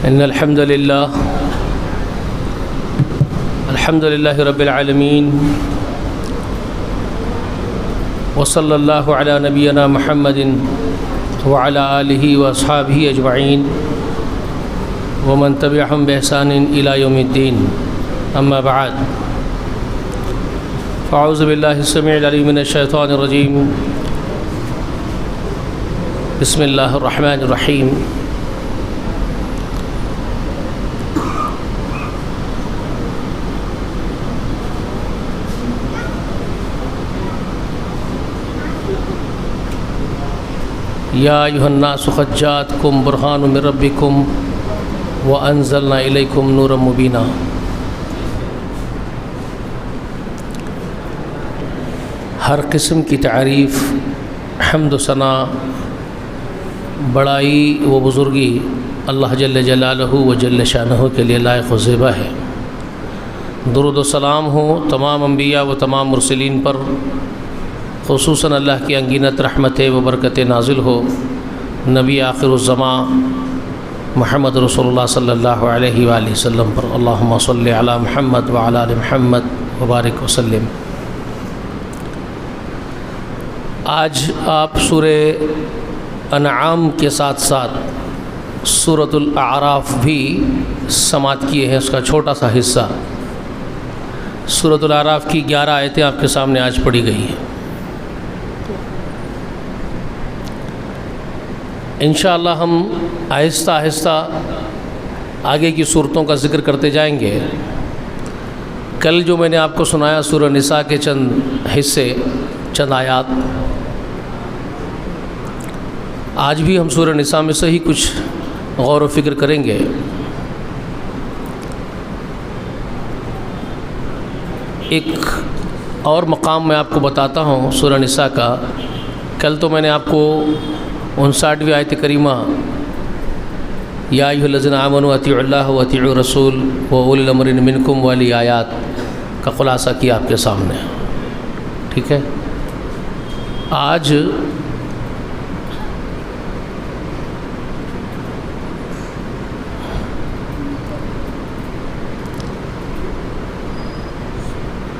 إن الحمد لله رب العالمين وصلى الله على نبينا محمد وعلى آله وأصحابه أجمعين ومن تبعهم بإحسان إلى يوم الدين أما بعد فأعوذ بالله السميع العليم من الشيطان الرجيم بسم الله الرحمن الرحيم یا ایھا الناس قد جاءتکم برہان من ربکم وانزلنا الیکم نورا مبینا۔ ہر قسم کی تعریف، حمد و ثنا، بڑائی و بزرگی اللہ جل جلالہ و جل شانہ کے لیے لائق و زیبا ہے۔ درود و سلام ہو تمام انبیاء و تمام مرسلین پر، خصوصاً اللہ کی انگینت رحمت و برکت نازل ہو نبی آخر الزماں محمد رسول اللہ صلی اللہ علیہ وآلہ وسلم پر۔ اللہم صلی علی محمد وعلی آل محمد وبارک وسلم۔ آج آپ سورہ انعام کے ساتھ ساتھ سورۃ الاعراف بھی سماعت کیے ہیں، اس کا چھوٹا سا حصہ۔ سورۃ الاعراف کی 11 آیتیں آپ کے سامنے آج پڑھی گئی ہیں۔ انشاءاللہ ہم آہستہ آہستہ آگے کی صورتوں کا ذکر کرتے جائیں گے۔ کل جو میں نے آپ کو سنایا سورہ نساء کے چند حصے، چند آیات، آج بھی ہم سورہ نساء میں سے ہی کچھ غور و فکر کریں گے۔ ایک اور مقام میں آپ کو بتاتا ہوں سورہ نساء کا۔ کل تو میں نے آپ کو 59ویں آیت کریمہ یا ایھا الذین آمنوا اطیعوا اللہ واطیعوا الرسول واولی الامر منکم والی آیات کا خلاصہ کیا آپ کے سامنے، ٹھیک ہے۔ آج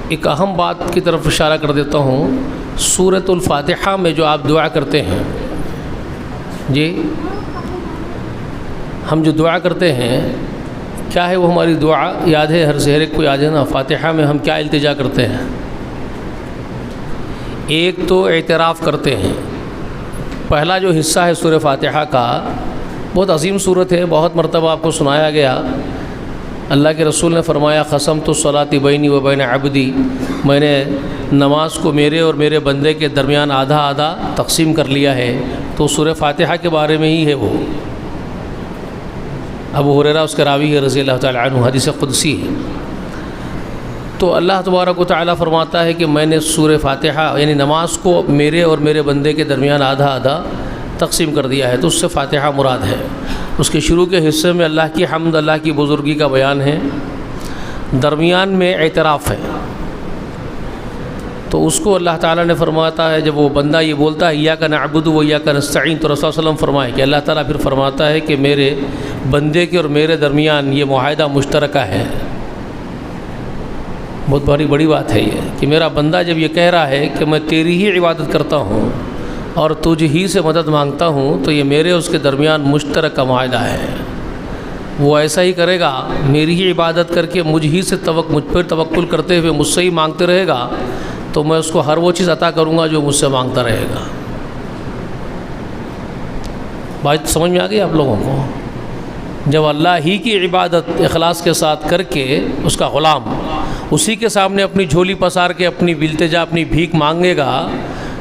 ایک اہم بات کی طرف اشارہ کر دیتا ہوں۔ سورۃ الفاتحہ میں جو آپ دعا کرتے ہیں، جی ہم جو دعا کرتے ہیں کیا ہے وہ ہماری دعا؟ یاد ہے ہر ایک کو یاد ہے نا؟ فاتحہ میں ہم کیا التجا کرتے ہیں؟ ایک تو اعتراف کرتے ہیں۔ پہلا جو حصہ ہے سورہ فاتحہ کا بہت عظیم صورت ہے، بہت مرتبہ آپ کو سنایا گیا۔ اللہ کے رسول نے فرمایا قسمت الصلاۃ بینی و بین عبدی، میں نے نماز کو میرے اور میرے بندے کے درمیان آدھا آدھا تقسیم کر لیا ہے۔ تو سورہ فاتحہ کے بارے میں ہی ہے وہ۔ ابو ہریرہ اس کے راوی ہے رضی اللہ تعالی عنہ، حدیث قدسی ہے۔ تو اللہ تبارک و تعالیٰ فرماتا ہے کہ میں نے سورہ فاتحہ یعنی نماز کو میرے اور میرے بندے کے درمیان آدھا آدھا تقسیم کر دیا ہے، تو اس سے فاتحہ مراد ہے۔ اس کے شروع کے حصے میں اللہ کی حمد، اللہ کی بزرگی کا بیان ہے، درمیان میں اعتراف ہے۔ تو اس کو اللہ تعالیٰ نے فرماتا ہے، جب وہ بندہ یہ بولتا ہے ایاک نعبد و ایاک نستعین، تو رسول صلی اللہ علیہ وسلم فرمائے کہ اللہ تعالیٰ پھر فرماتا ہے کہ میرے بندے کے اور میرے درمیان یہ معاہدہ مشترکہ ہے۔ بہت بڑی بات ہے یہ کہ میرا بندہ جب یہ کہہ رہا ہے کہ میں تیری ہی عبادت کرتا ہوں اور تجھ ہی سے مدد مانگتا ہوں، تو یہ میرے اس کے درمیان مشترک کا معاہدہ ہے۔ وہ ایسا ہی کرے گا، میری ہی عبادت کر کے مجھ ہی سے مجھ پر توکل کرتے ہوئے مجھ سے ہی مانگتے رہے گا، تو میں اس کو ہر وہ چیز عطا کروں گا جو مجھ سے مانگتا رہے گا۔ بات سمجھ میں آ گئی آپ لوگوں کو؟ جب اللہ ہی کی عبادت اخلاص کے ساتھ کر کے اس کا غلام اسی کے سامنے اپنی جھولی پسار کے اپنی التجا، اپنی بھیک مانگے گا،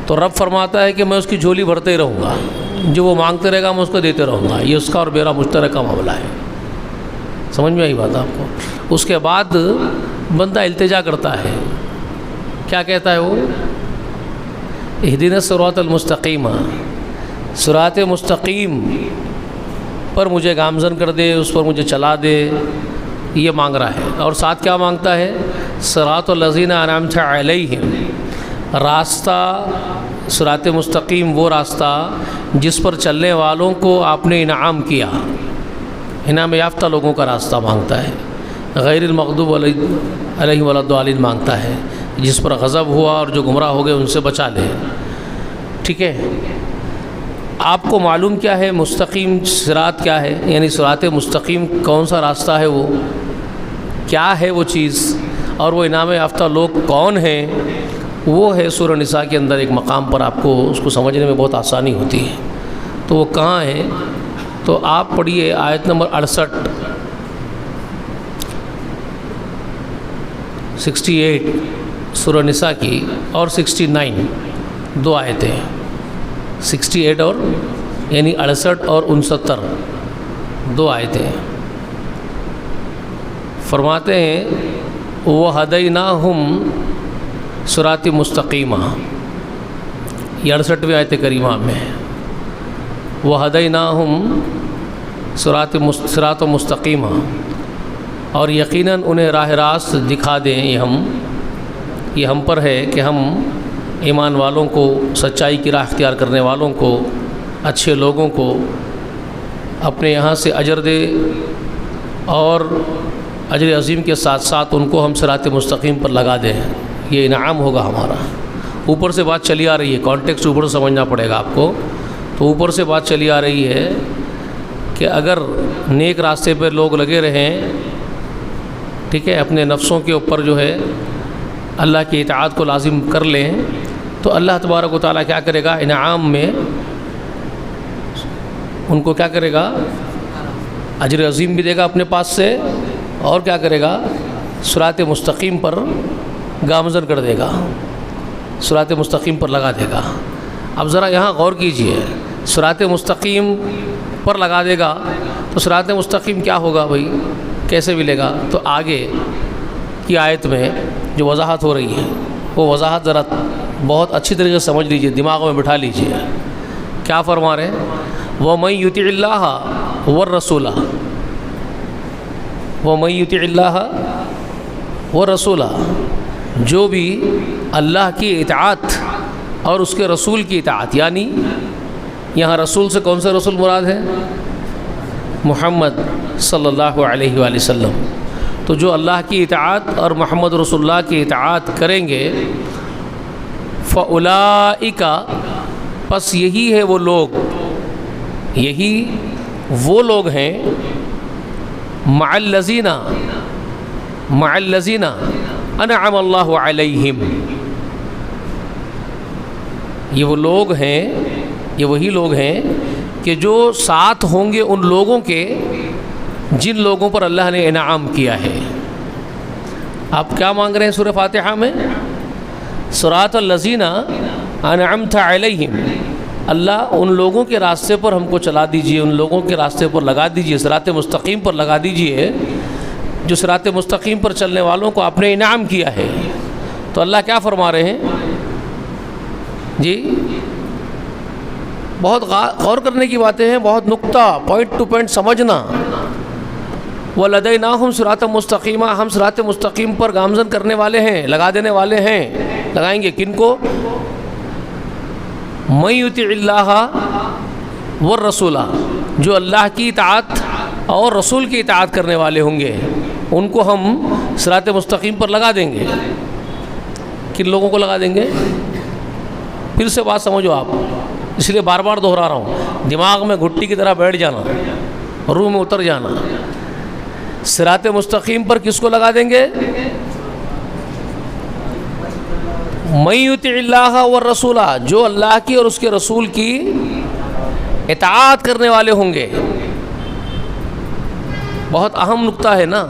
تو رب فرماتا ہے کہ میں اس کی جھولی بھرتے ہی رہوں گا، جو وہ مانگتے رہے گا میں اس کو دیتے رہوں گا۔ یہ اس کا اور میرا مشترکہ معاملہ ہے۔ سمجھ میں آئی بات آپ کو؟ اس کے بعد بندہ التجا کرتا ہے، کیا کہتا ہے وہ؟ اہدنا الصراط المستقیم، صراط مستقیم پر مجھے گامزن کر دے، اس پر مجھے چلا دے، یہ مانگ رہا ہے۔ اور ساتھ کیا مانگتا ہے؟ صراط الذین انعمت علیہم، راستہ صراط مستقیم وہ راستہ جس پر چلنے والوں کو آپ نے انعام کیا، انعام یافتہ لوگوں کا راستہ مانگتا ہے، غیر المغضوب علیہ ولا الضالین مانگتا ہے، جس پر غضب ہوا اور جو گمراہ ہو گئے ان سے بچا لے۔ ٹھیک ہے، آپ کو معلوم کیا ہے مستقیم صراط کیا ہے، یعنی صراط مستقیم کون سا راستہ ہے، وہ کیا ہے وہ چیز، اور وہ انعام یافتہ لوگ کون ہیں، وہ ہے سورہ نساء کے اندر ایک مقام پر آپ کو اس کو سمجھنے میں بہت آسانی ہوتی ہے۔ تو وہ کہاں ہے؟ تو آپ پڑھیے آیت نمبر 68 سورہ نساء کی، اور 69، دو آیتیں، 68 اور یعنی 68 اور 69، دو آیتیں۔ فرماتے ہیں وَهَدَيْنَاهُمْ صراط مستقیمہ، یہ 68ویں آیت کریمہ میں وَهَدَيْنَاهُمْ صراط مستقیمہ، اور یقیناً انہیں راہ راست دکھا دیں، یہ ہم پر ہے کہ ہم ایمان والوں کو، سچائی کی راہ اختیار کرنے والوں کو، اچھے لوگوں کو اپنے یہاں سے اجر دے، اور اجر عظیم کے ساتھ ساتھ ان کو ہم صراط مستقیم پر لگا دیں، یہ انعام ہوگا ہمارا۔ اوپر سے بات چلی آ رہی ہے، کانٹیکسٹ اوپر سے سمجھنا پڑے گا آپ کو۔ تو اوپر سے بات چلی آ رہی ہے کہ اگر نیک راستے پہ لوگ لگے رہیں، ٹھیک ہے، اپنے نفسوں کے اوپر جو ہے اللہ کی اطاعت کو لازم کر لیں، تو اللہ تبارک و تعالیٰ کیا کرے گا؟ انعام میں ان کو کیا کرے گا؟ اجر عظیم بھی دے گا اپنے پاس سے، اور کیا کرے گا؟ صراط مستقیم پر گامزن کر دے گا، صراط مستقیم پر لگا دے گا۔ اب ذرا یہاں غور کیجئے، صراط مستقیم پر لگا دے گا تو صراط مستقیم کیا ہوگا بھائی، کیسے ملے گا؟ تو آگے کی آیت میں جو وضاحت ہو رہی ہے، وہ وضاحت ذرا بہت اچھی طریقے سے سمجھ لیجئے، دماغ میں بٹھا لیجئے۔ کیا فرما رہے ہیں؟ وَمَن يُطِعِ اللَّهَ وَالرَّسُولَ، وَمَن يُطِعِ اللَّهَ وَالرَّسُولَ، جو بھی اللہ کی اطاعت اور اس کے رسول کی اطاعت، یعنی یہاں رسول سے کون سے رسول مراد ہے؟ محمد صلی اللہ علیہ وآلہ وسلم۔ تو جو اللہ کی اطاعت اور محمد رسول اللہ کی اطاعت کریں گے، فَأُولَئِكَ، پس یہی ہے وہ لوگ، یہی وہ لوگ ہیں، مع الذین انعم اللہ علیہم، یہ وہ لوگ ہیں، یہ وہی لوگ ہیں کہ جو ساتھ ہوں گے ان لوگوں کے جن لوگوں پر اللہ نے انعام کیا ہے۔ آپ کیا مانگ رہے ہیں سورہ فاتحہ میں؟ صراط الذین انعمت علیہم، اللہ ان لوگوں کے راستے پر ہم کو چلا دیجئے، ان لوگوں کے راستے پر لگا دیجئے، صراط مستقیم پر لگا دیجئے، جو صراط مستقیم پر چلنے والوں کو آپ نے انعام کیا ہے۔ تو اللہ کیا فرما رہے ہیں جی؟ بہت غور کرنے کی باتیں ہیں، بہت نقطہ پوائنٹ ٹو پوائنٹ سمجھنا۔ وَلَدَيْنَاهُمْ صِرَاطًا مُسْتَقِيمًا، ہم صراط مستقیم پر گامزن کرنے والے ہیں، لگا دینے والے ہیں۔ لگائیں گے کن کو؟ مَن يُطِعِ اللَّهَ وَالرَّسُولَ، جو اللہ کی اطاعت اور رسول کی اطاعت کرنے والے ہوں گے، ان کو ہم صراط مستقیم پر لگا دیں گے۔ کن لوگوں کو لگا دیں گے؟ پھر سے بات سمجھو آپ، اس لیے بار بار دہرا رہا ہوں، دماغ میں گھٹی کی طرح بیٹھ جانا، روح میں اتر جانا۔ صراط مستقیم پر کس کو لگا دیں گے؟ مَن يُطِعِ اللَّهَ وَالرَّسُولَ، جو اللہ کی اور اس کے رسول کی اطاعت کرنے والے ہوں گے۔ بہت اہم نقطہ ہے نا،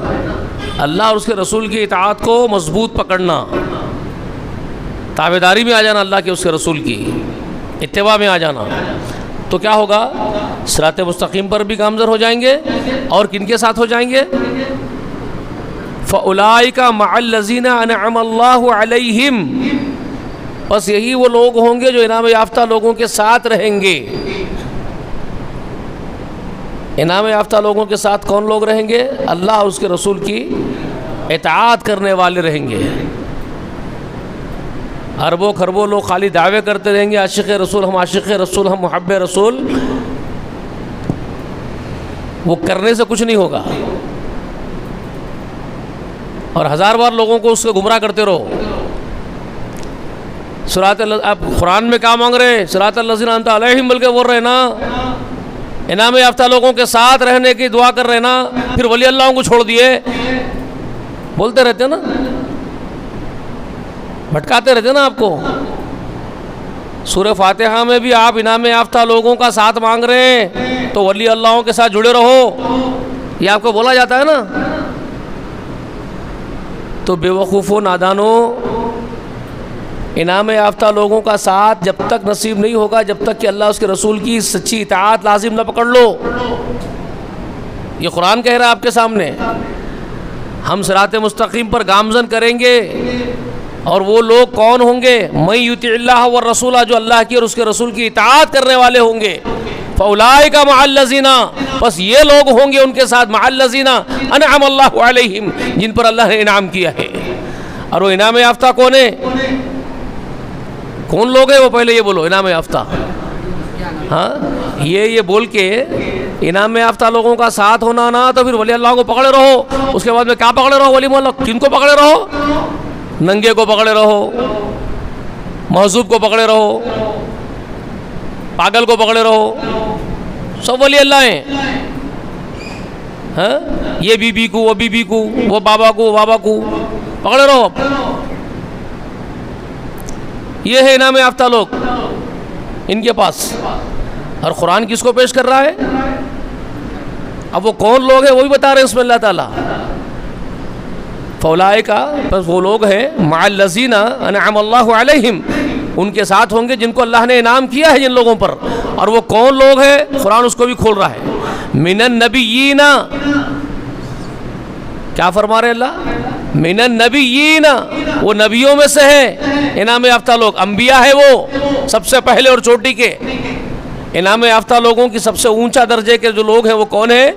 اللہ اور اس کے رسول کی اطاعت کو مضبوط پکڑنا، تابعداری میں آ جانا اللہ کے اس کے رسول کی، اتباع میں آ جانا۔ تو کیا ہوگا؟ صراط مستقیم پر بھی گامزن ہو جائیں گے، اور کن کے ساتھ ہو جائیں گے؟ فَأُولَئِكَ مَعَ الَّذِينَ أَنْعَمَ اللَّهُ عَلَيْهِمْ، بس یہی وہ لوگ ہوں گے جو انعام یافتہ لوگوں کے ساتھ رہیں گے۔ انعام یافتہ لوگوں کے ساتھ کون لوگ رہیں گے؟ اللہ اور اس کے رسول کی اطاعت کرنے والے رہیں گے۔ اربوں خربوں لوگ خالی دعوے کرتے رہیں گے، عاشق رسول، ہم عاشق رسول، ہم محب رسول، وہ کرنے سے کچھ نہیں ہوگا، اور ہزار بار لوگوں کو اس سے گمراہ کرتے رہو۔ آپ قرآن میں کیا مانگ رہے؟ صراط الذین انعمت علیہم بلکہ بول رہے نا، انعام یافتہ لوگوں کے ساتھ رہنے کی دعا کر رہے نا، پھر ولی اللہ کو چھوڑ دیے، بولتے رہتے نا، بھٹکاتے رہتے نا آپ کو۔ سورہ فاتحہ میں بھی آپ انعام یافتہ لوگوں کا ساتھ مانگ رہے ہیں تو ولی اللہ کے ساتھ جڑے رہو، یہ آپ کو بولا جاتا ہے نا۔ تو بے وقوفوں، نادانوں، انعام یافتہ لوگوں کا ساتھ جب تک نصیب نہیں ہوگا جب تک کہ اللہ اس کے رسول کی سچی اطاعت لازم نہ پکڑ لو۔ یہ قرآن کہہ رہا ہے آپ کے سامنے، ہم صراط مستقیم پر گامزن کریں گے، اور وہ لوگ کون ہوں گے؟ من یطع اللہ والرسول، جو اللہ کی اور اس کے رسول کی اطاعت کرنے والے ہوں گے۔ فاولئک مع الذین، بس یہ لوگ ہوں گے ان کے ساتھ، مع الذین انعم اللہ علیہم، جن پر اللہ نے انعام کیا ہے۔ اور وہ انعام یافتہ کون ہے؟ کون لوگ ہیں وہ؟ پہلے یہ بولو، انعام یافتہ۔ ہاں، یہ بول کے انعام یافتہ لوگوں کا ساتھ ہونا نا، تو پھر ولی اللہ کو پکڑے رہو۔ اس کے بعد میں کیا پکڑے رہو؟ ولی اللہ کن کو پکڑے رہو؟ ننگے کو پکڑے رہو، مہذوب کو پکڑے رہو، پاگل کو پکڑے رہو، سب ولی اللہ ہیں۔ ہاں، یہ بی بی کو، وہ بی بی کو، وہ بابا کو، بابا کو پکڑے رہو۔ یہ ہے انعام یافتہ لوگ ان کے پاس۔ اور قرآن کس کو پیش کر رہا ہے؟ اب وہ کون لوگ ہیں وہ بھی بتا رہے ہیں اس میں اللہ تعالیٰ۔ فاولئک، بس وہ لوگ ہیں مع الذین انعم اللہ علیہم، ان کے ساتھ ہوں گے جن کو اللہ نے انعام کیا ہے جن لوگوں پر۔ اور وہ کون لوگ ہیں؟ قرآن اس کو بھی کھول رہا ہے۔ من النبیین، کیا فرما رہے اللہ؟ من النبیین، وہ نبیوں میں سے ہے انعام یافتہ لوگ، انبیاء ہے وہ سب سے پہلے اور چوٹی کے۔ انعام یافتہ لوگوں کی سب سے اونچا درجے کے جو لوگ ہیں وہ کون ہیں؟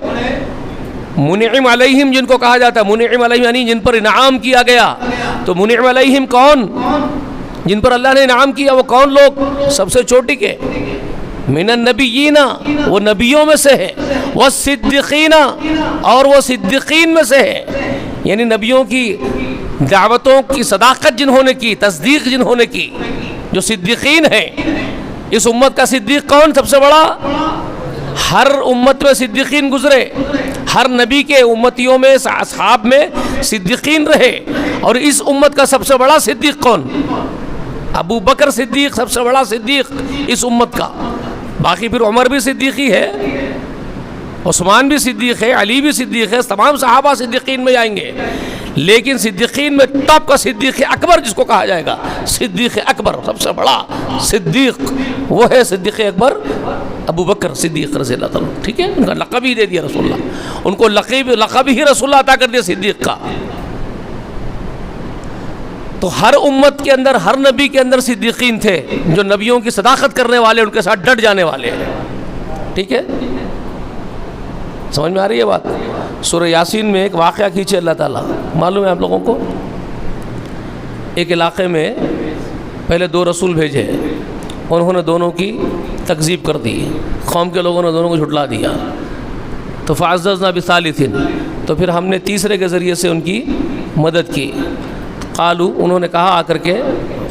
منعم علیہم، جن کو کہا جاتا ہے منعم علیہم، یعنی جن پر انعام کیا گیا۔ تو منعم علیہم کون؟ جن پر اللہ نے انعام کیا، وہ کون لوگ؟ سب سے چوٹی کے۔ من النبیین، وہ نبیوں میں سے ہے، والصدیقین، اور وہ صدیقین میں سے ہے، یعنی نبیوں کی دعوتوں کی صداقت جنہوں نے کی، تصدیق جنہوں نے کی، جو صدیقین ہیں۔ اس امت کا صدیق کون سب سے بڑا؟ ہر امت میں صدیقین گزرے، ہر نبی کے امتیوں میں، اصحاب میں صدیقین رہے، اور اس امت کا سب سے بڑا صدیق کون؟ ابو بکر صدیق، سب سے بڑا صدیق اس امت کا۔ باقی پھر عمر بھی صدیقی ہے، عثمان بھی صدیق ہے، علی بھی صدیق ہے، تمام صحابہ صدیقین میں جائیں گے، لیکن صدیقین میں ٹاپ کا صدیق اکبر جس کو کہا جائے گا، صدیق اکبر سب سے بڑا صدیق وہ ہے صدیق اکبر ابو بکر صدیق رضی اللہ تعالیٰ۔ ٹھیک ہے، ان کا لقب ہی دے دیا رسول اللہ، ان کو لقب ہی رسول اللہ عطا کر دیا صدیق کا۔ تو ہر امت کے اندر، ہر نبی کے اندر صدیقین تھے جو نبیوں کی صداقت کرنے والے، ان کے ساتھ ڈٹ جانے والے۔ ٹھیک ہے، سمجھ میں آ رہی ہے بات؟ سورہ یاسین میں ایک واقعہ کھینچے اللہ تعالیٰ، معلوم ہے آپ لوگوں کو، ایک علاقے میں پہلے 2 رسول بھیجے، انہوں نے دونوں کی تکذیب کر دی، قوم کے لوگوں نے دونوں کو جھٹلا دیا۔ تو فعززنا بثالث، تو پھر ہم نے تیسرے کے ذریعے سے ان کی مدد کی۔ قالو، انہوں نے کہا آ کر کے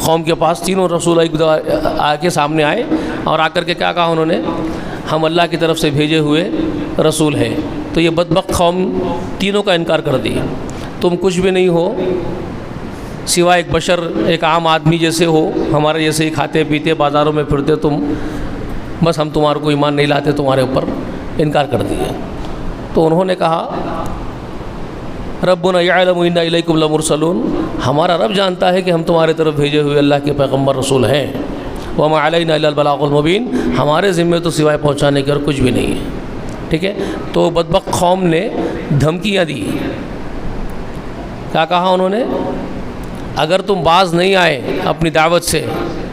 قوم کے پاس، تینوں رسول آ کے سامنے آئے اور آ کر کے کیا کہا انہوں نے؟ ہم اللہ کی طرف سے بھیجے ہوئے رسول ہیں۔ تو یہ بدبخت قوم تینوں کا انکار کر دی، تم کچھ بھی نہیں ہو سوائے ایک بشر، ایک عام آدمی جیسے ہو، ہمارے جیسے ہی کھاتے پیتے بازاروں میں پھرتے تم، بس ہم تمہارے کو ایمان نہیں لاتے، تمہارے اوپر انکار کر دیا۔ تو انہوں نے کہا ربنا یعلم انا الیکم لمرسلون، ہمارا رب جانتا ہے کہ ہم تمہارے طرف بھیجے ہوئے اللہ کے پیغمبر رسول ہیں، وما علینا الا البلاغ المبین، ہمارے ذمے تو سوائے پہنچانے کے اور کچھ بھی نہیں ہے۔ ٹھیک ہے، تو بدبخت قوم نے دھمکیاں دی، کیا کہا انہوں نے؟ اگر تم باز نہیں آئے اپنی دعوت سے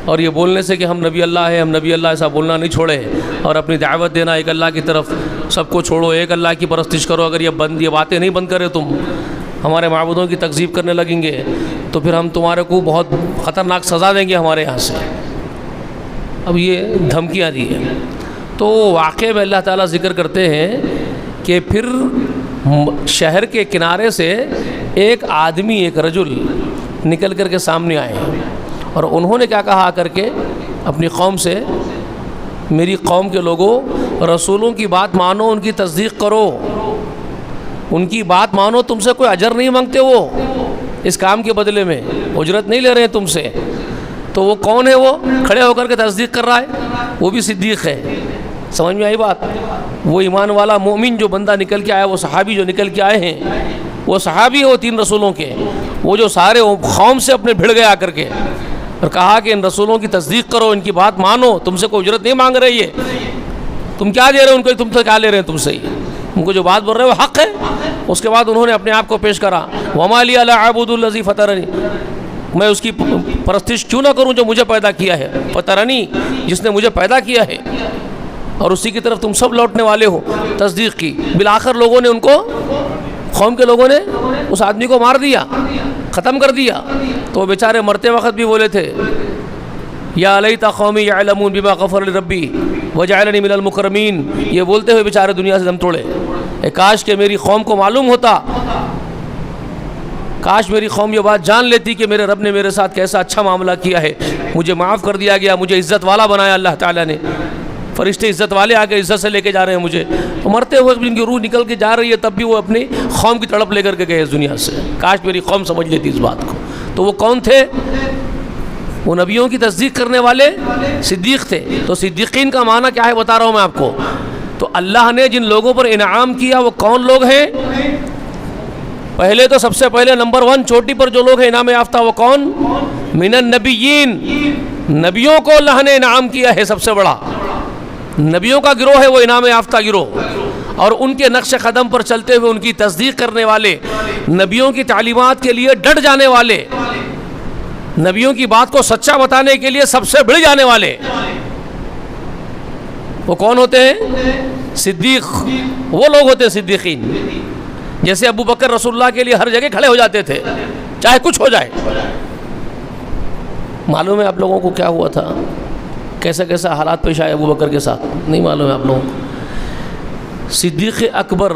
اور یہ بولنے سے کہ ہم نبی اللہ ہیں، ہم نبی اللہ، ایسا بولنا نہیں چھوڑے، اور اپنی دعوت دینا ایک اللہ کی طرف، سب کو چھوڑو، ایک اللہ کی پرستش کرو، اگر یہ باتیں نہیں بند کرے تم، ہمارے معبودوں کی تکذیب کرنے لگیں گے، تو پھر ہم تمہارے کو بہت خطرناک سزا دیں گے ہمارے یہاں سے۔ اب یہ دھمکیاں دی ہیں۔ تو واقعے میں اللہ تعالیٰ ذکر کرتے ہیں کہ پھر شہر کے کنارے سے ایک آدمی، ایک رجل نکل کر کے سامنے آئے اور انہوں نے کیا کہا کر کے اپنی قوم سے، میری قوم کے لوگوں، رسولوں کی بات مانو، ان کی تصدیق کرو، ان کی بات مانو، تم سے کوئی اجر نہیں مانگتے، وہ اس کام کے بدلے میں اجرت نہیں لے رہے ہیں تم سے۔ تو وہ کون ہے؟ وہ کھڑے ہو کر کے تصدیق کر رہا ہے، وہ بھی صدیق ہے۔ سمجھ میں آئی بات؟ وہ ایمان والا مومن جو بندہ نکل کے آیا، وہ صحابی جو نکل کے آئے ہیں، وہ صحابی ہے، وہ 3 رسولوں کے، وہ جو سارے قوم سے اپنے بھڑ گئے آ کر کے اور کہا کہ ان رسولوں کی تصدیق کرو، ان کی بات مانو، تم سے کوئی اجرت نہیں مانگ رہی ہے، تم کیا دے رہے ہو ان کو، تم سے کیا لے رہے ہیں تم سے ہی، ان کو جو بات بول رہے ہیں وہ حق ہے۔ اس کے بعد انہوں نے اپنے آپ کو پیش کرا، وَمَا لِيَ لَا أَعْبُدُ الَّذِي فَطَرَنِي، میں اس کی پرستش کیوں نہ کروں جو مجھے پیدا کیا ہے، فطرنی، جس نے مجھے پیدا کیا ہے، اور اسی کی طرف تم سب لوٹنے والے ہو۔ تصدیق کی، بالآخر لوگوں نے ان کو، قوم کے لوگوں نے اس آدمی کو مار دیا، ختم کر دیا۔ تو وہ بیچارے مرتے وقت بھی بولے تھے، یا لیت قومی یعلمون بما غفر لی ربی وجعلنی من المکرمین، یہ بولتے ہوئے بیچارے دنیا سے دم توڑے، کاش کہ میری قوم کو معلوم ہوتا، کاش میری قوم یہ بات جان لیتی کہ میرے رب نے میرے ساتھ کیسا اچھا معاملہ کیا ہے، مجھے معاف کر دیا گیا، مجھے عزت والا بنایا اللہ تعالیٰ نے، فرشتے عزت والے آ کے عزت سے لے کے جا رہے ہیں مجھے، تو مرتے ہوئے ان کی روح نکل کے جا رہی ہے، تب بھی وہ اپنی قوم کی تڑپ لے کر کے گئے اس دنیا سے، کاش میری قوم سمجھ لیتی اس بات کو۔ تو وہ کون تھے؟ وہ نبیوں کی تصدیق کرنے والے صدیق تھے۔ تو صدیقین کا معنی کیا ہے بتا رہا ہوں میں آپ کو۔ تو اللہ نے جن لوگوں پر انعام کیا وہ کون لوگ ہیں؟ پہلے تو سب سے پہلے نمبر 1 چوٹی پر جو لوگ ہیں انعام یافتہ، وہ کون؟ من النبیین، نبیوں کو اللہ نے انعام کیا ہے، سب سے بڑا نبیوں کا گروہ ہے وہ انعام یافتہ گروہ، اور ان کے نقش قدم پر چلتے ہوئے ان کی تصدیق کرنے والے، نبیوں کی تعلیمات کے لیے ڈٹ جانے والے، نبیوں کی بات کو سچا بتانے کے لیے سب سے بڑھ جانے والے، وہ کون ہوتے ہیں؟ صدیق، وہ لوگ ہوتے ہیں صدیقین۔ جیسے ابو بکر رسول اللہ کے لیے ہر جگہ کھڑے ہو جاتے تھے، چاہے کچھ ہو جائے۔ معلوم ہے آپ لوگوں کو کیا ہوا تھا، کیسا کیسا حالات پیش آئے ابو بکر کے ساتھ؟ نہیں معلوم ہے آپ لوگوں کو؟ صدیق اکبر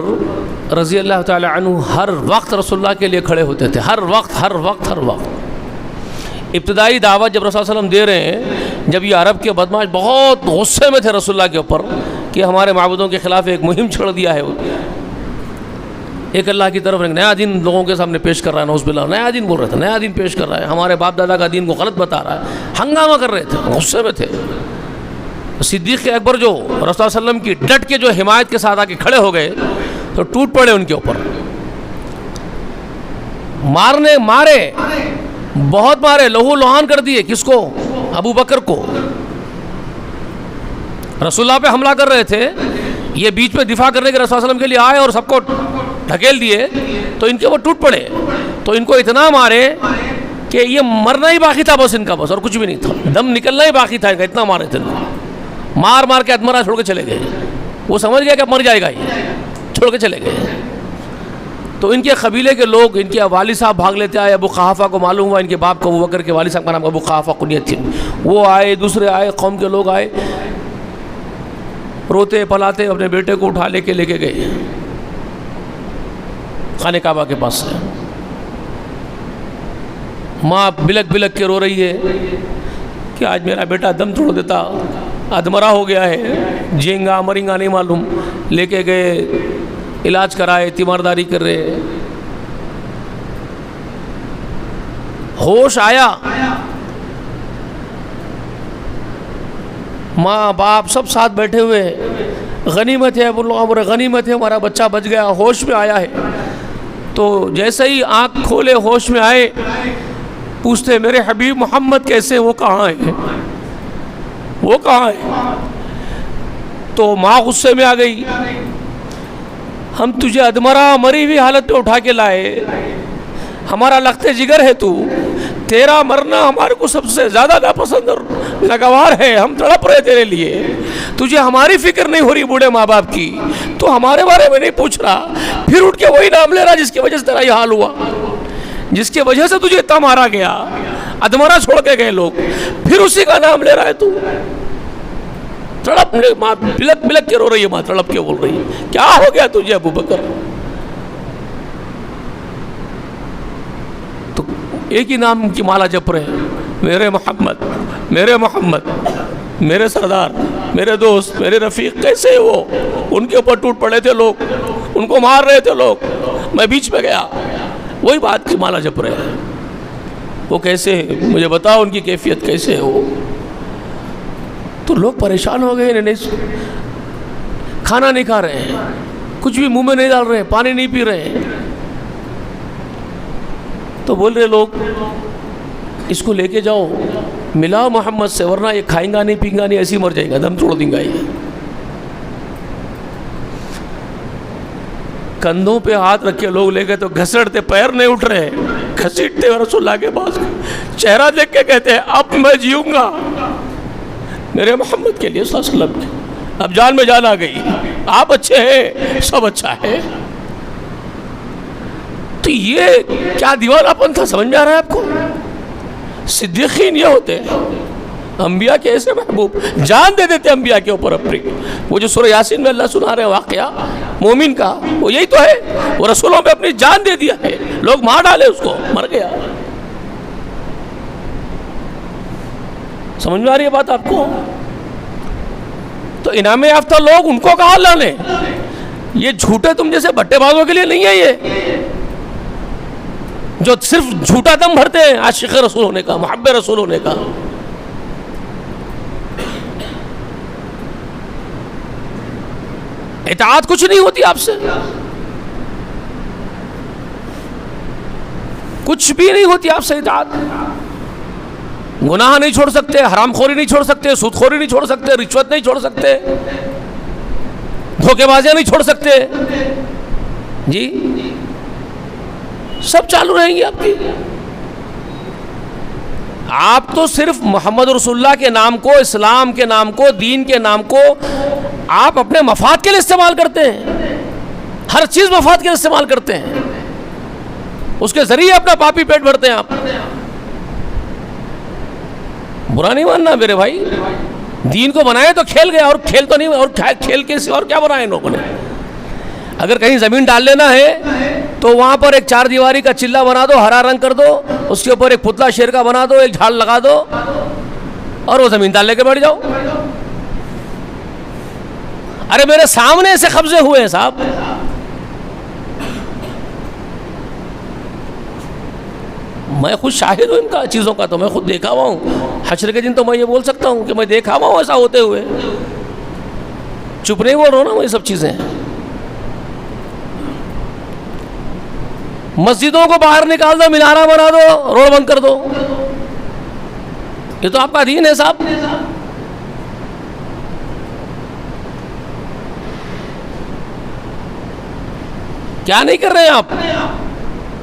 رضی اللہ تعالی عنہ ہر وقت رسول اللہ کے لیے کھڑے ہوتے تھے، ہر وقت ہر وقت ہر وقت۔ ابتدائی دعوت جب رسول اللہ علیہ وسلم دے رہے ہیں، جب یہ عرب کے بدماش بہت غصے میں تھے رسول اللہ کے اوپر کہ ہمارے معبودوں کے خلاف ایک مہم چھڑ دیا ہے، ایک اللہ کی طرف ایک نیا دین لوگوں کے سامنے پیش کر رہا ہے، نعوذ باللہ، نیا دین بول رہے تھے، نیا دین پیش کر رہا ہے، ہمارے باپ دادا کا دین کو غلط بتا رہا ہے، ہنگامہ کر رہے تھے، غصے میں تھے۔ صدیق اکبر جو رسول اللہ علیہ وسلم کی ڈٹ کے جو حمایت کے ساتھ آ کے کھڑے ہو گئے تو ٹوٹ پڑے ان کے اوپر، مارے بہت مارے، لہو لہان کر دیے۔ کس کو؟ ابو بکر کو۔ رسول اللہ پہ حملہ کر رہے تھے، یہ بیچ میں دفاع کرنے کے رسول اللہ علیہ وسلم کے لیے آئے اور سب کو ڈھکیل دیے، تو ان کے وہ ٹوٹ پڑے، تو ان کو اتنا مارے کہ یہ مرنا ہی باقی تھا بس ان کا، بس اور کچھ بھی نہیں تھا، دم نکلنا ہی باقی تھا ان کا، اتنا مارے تھے ان کو، مار کے ادمرا چھوڑ کے چلے گئے۔ وہ سمجھ گیا کہ اب مر جائے گا، یہ چھوڑ کے چلے گئے۔ تو ان کے قبیلے کے لوگ، ان کے والد صاحب بھاگ لیتے آئے، ابو قحافہ کو معلوم ہوا ان کے باپ کو، ابو بکر کے والد صاحب کا نام ابو قحافہ کنیت تھی، وہ آئے، دوسرے آئے، قوم کے لوگ آئے، روتے پلاتے اپنے بیٹے کو اٹھا لے کے گئے خانہ کعبہ کے پاس سے۔ ماں بلک بلک کے رو رہی ہے کہ آج میرا بیٹا دم توڑ دیتا، ادمرا ہو گیا ہے، جئیں گا مریں گا نہیں معلوم۔ لے کے گئے، علاج کرائے، تیمارداری کر رہے، ہوش آیا، ماں باپ سب ساتھ بیٹھے ہوئے، غنیمت ہے، بولے غنیمت ہے، ہمارا بچہ بچ گیا، ہوش میں آیا ہے۔ تو جیسے ہی آنکھ کھولے، ہوش میں آئے، پوچھتے میرے حبیب محمد کیسے، وہ کہاں ہے، وہ کہاں ہے؟ تو ماں غصے میں آ گئی، ہم تجھے ادمرا مری ہوئی حالت میں اٹھا کے لائے، ہمارا لخت جگر ہے تو، تیرا مرنا ہمارے کو سب سے زیادہ ناپسند اور ناگوار ہے، ہم تڑپ رہے تیرے لیے، تجھے ہماری فکر نہیں ہو رہی بوڑھے ماں باپ کی، تو ہمارے بارے میں نہیں پوچھ رہا، پھر اٹھ کے وہی نام لے رہا جس کی وجہ سے تیرا یہ حال ہوا، جس کی وجہ سے تجھے اتنا مارا گیا، ادمرا چھوڑ کے گئے لوگ، پھر اسی کا نام لے رہا ہے تو تڑپنے ماں بلک بلک کے رو رہی ہے، ماں تڑپ کے بول رہی ہے کیا ہو گیا تجھے ابو بکر؟ تو ایک ہی نام کی مالا جپ رہے ہیں، میرے محمد، میرے محمد، میرے سردار، میرے دوست، میرے رفیق. کیسے وہ ان کے اوپر ٹوٹ پڑے تھے لوگ، ان کو مار رہے تھے لوگ، میں بیچ میں گیا. وہی بات کی مالا جپ رہے ہیں. وہ کیسے ہے مجھے بتاؤ، ان کی کیفیت کیسے ہے وہ؟ تو لوگ پریشان ہو گئے، نہیں کھانا نہیں کھا رہے ہیں، کچھ بھی منہ میں نہیں ڈال رہے ہیں، پانی نہیں پی رہے ہیں. تو بول رہے لوگ اس کو لے کے جاؤ، ملاؤ محمد سے، ورنہ یہ کھائیں گا نہیں، پئیں گا نہیں، ایسے ہی مر جائے گا، دم توڑ دیں گا. یہ کندھوں پہ ہاتھ رکھ کے لوگ لے گئے تو گھسڑتے، پیر نہیں اٹھ رہے، گھسیٹتے رسول اللہ کے پاس، چہرہ دیکھ کے کہتے ہیں اب میں جیوں گا میرے محمد کے لیے صلی اللہ علیہ وسلم. اب جان میں جان آ گئی، آپ اچھے ہیں، سب اچھا ہے. تو یہ کیا دیوانہ پن تھا، سمجھ میں آ رہا ہے آپ کو؟ صدیقین یہ ہوتے ہیں، انبیاء کے ایسے محبوب، جان دے دیتے انبیاء کے اوپر اپنی. وہ جو سورہ یاسین میں اللہ سنا رہے ہیں واقعہ مومن کا، وہ یہی تو ہے، وہ رسولوں پہ اپنی جان دے دیا ہے، لوگ مار ڈالے اس کو، مر گیا. سمجھ میں آ رہی ہے بات آپ کو؟ تو انعام یافتہ لوگ ان کو کہا اللہ نے، یہ جھوٹے تم جیسے بٹے بازوں کے لیے نہیں ہے، یہ جو صرف جھوٹا دم بھرتے ہیں عاشق رسول ہونے کا، محب رسول ہونے کا. اطاعت کچھ نہیں ہوتی آپ سے، کچھ بھی نہیں ہوتی آپ سے اطاعت. گناہ نہیں چھوڑ سکتے، حرام خوری نہیں چھوڑ سکتے، سود خوری نہیں چھوڑ سکتے، رشوت نہیں چھوڑ سکتے، دھوکے بازیاں نہیں چھوڑ سکتے، جی سب چالو رہیں گی آپ کی. آپ تو صرف محمد رسول اللہ کے نام کو، اسلام کے نام کو، دین کے نام کو آپ اپنے مفاد کے لیے استعمال کرتے ہیں. ہر چیز مفاد کے لیے استعمال کرتے ہیں، اس کے ذریعے اپنا پاپی پیٹ بھرتے ہیں. آپ برا نہیں ماننا میرے بھائی، دین کو بنائے تو کھیل گیا، اور کھیل تو نہیں، اور کھیل کے اور کیا بنائے ان لوگوں نے. اگر کہیں زمین ڈال لینا ہے تو وہاں پر ایک 4 دیواری کا چلہ بنا دو، ہرا رنگ کر دو، اس کے اوپر ایک پتلا شیر کا بنا دو، ایک جھاڑ لگا دو، اور وہ زمین ڈال لے کے بیٹھ جاؤ. ارے میرے سامنے سے قبضے ہوئے ہیں صاحب. میں خود شاہد ہوں ان کا چیزوں کا، تو میں خود دیکھا ہوا ہوں. حشر کے دن تو میں یہ بول سکتا ہوں کہ میں دیکھا ہوا ہوں ایسا ہوتے ہوئے. چپ نہیں بول رہا ہوں نا، وہ یہ سب چیزیں. مسجدوں کو باہر نکال دو، مینارہ بنا دو، روڈ بند کر دو، یہ تو آپ کا دین ہے صاحب. کیا نہیں کر رہے ہیں آپ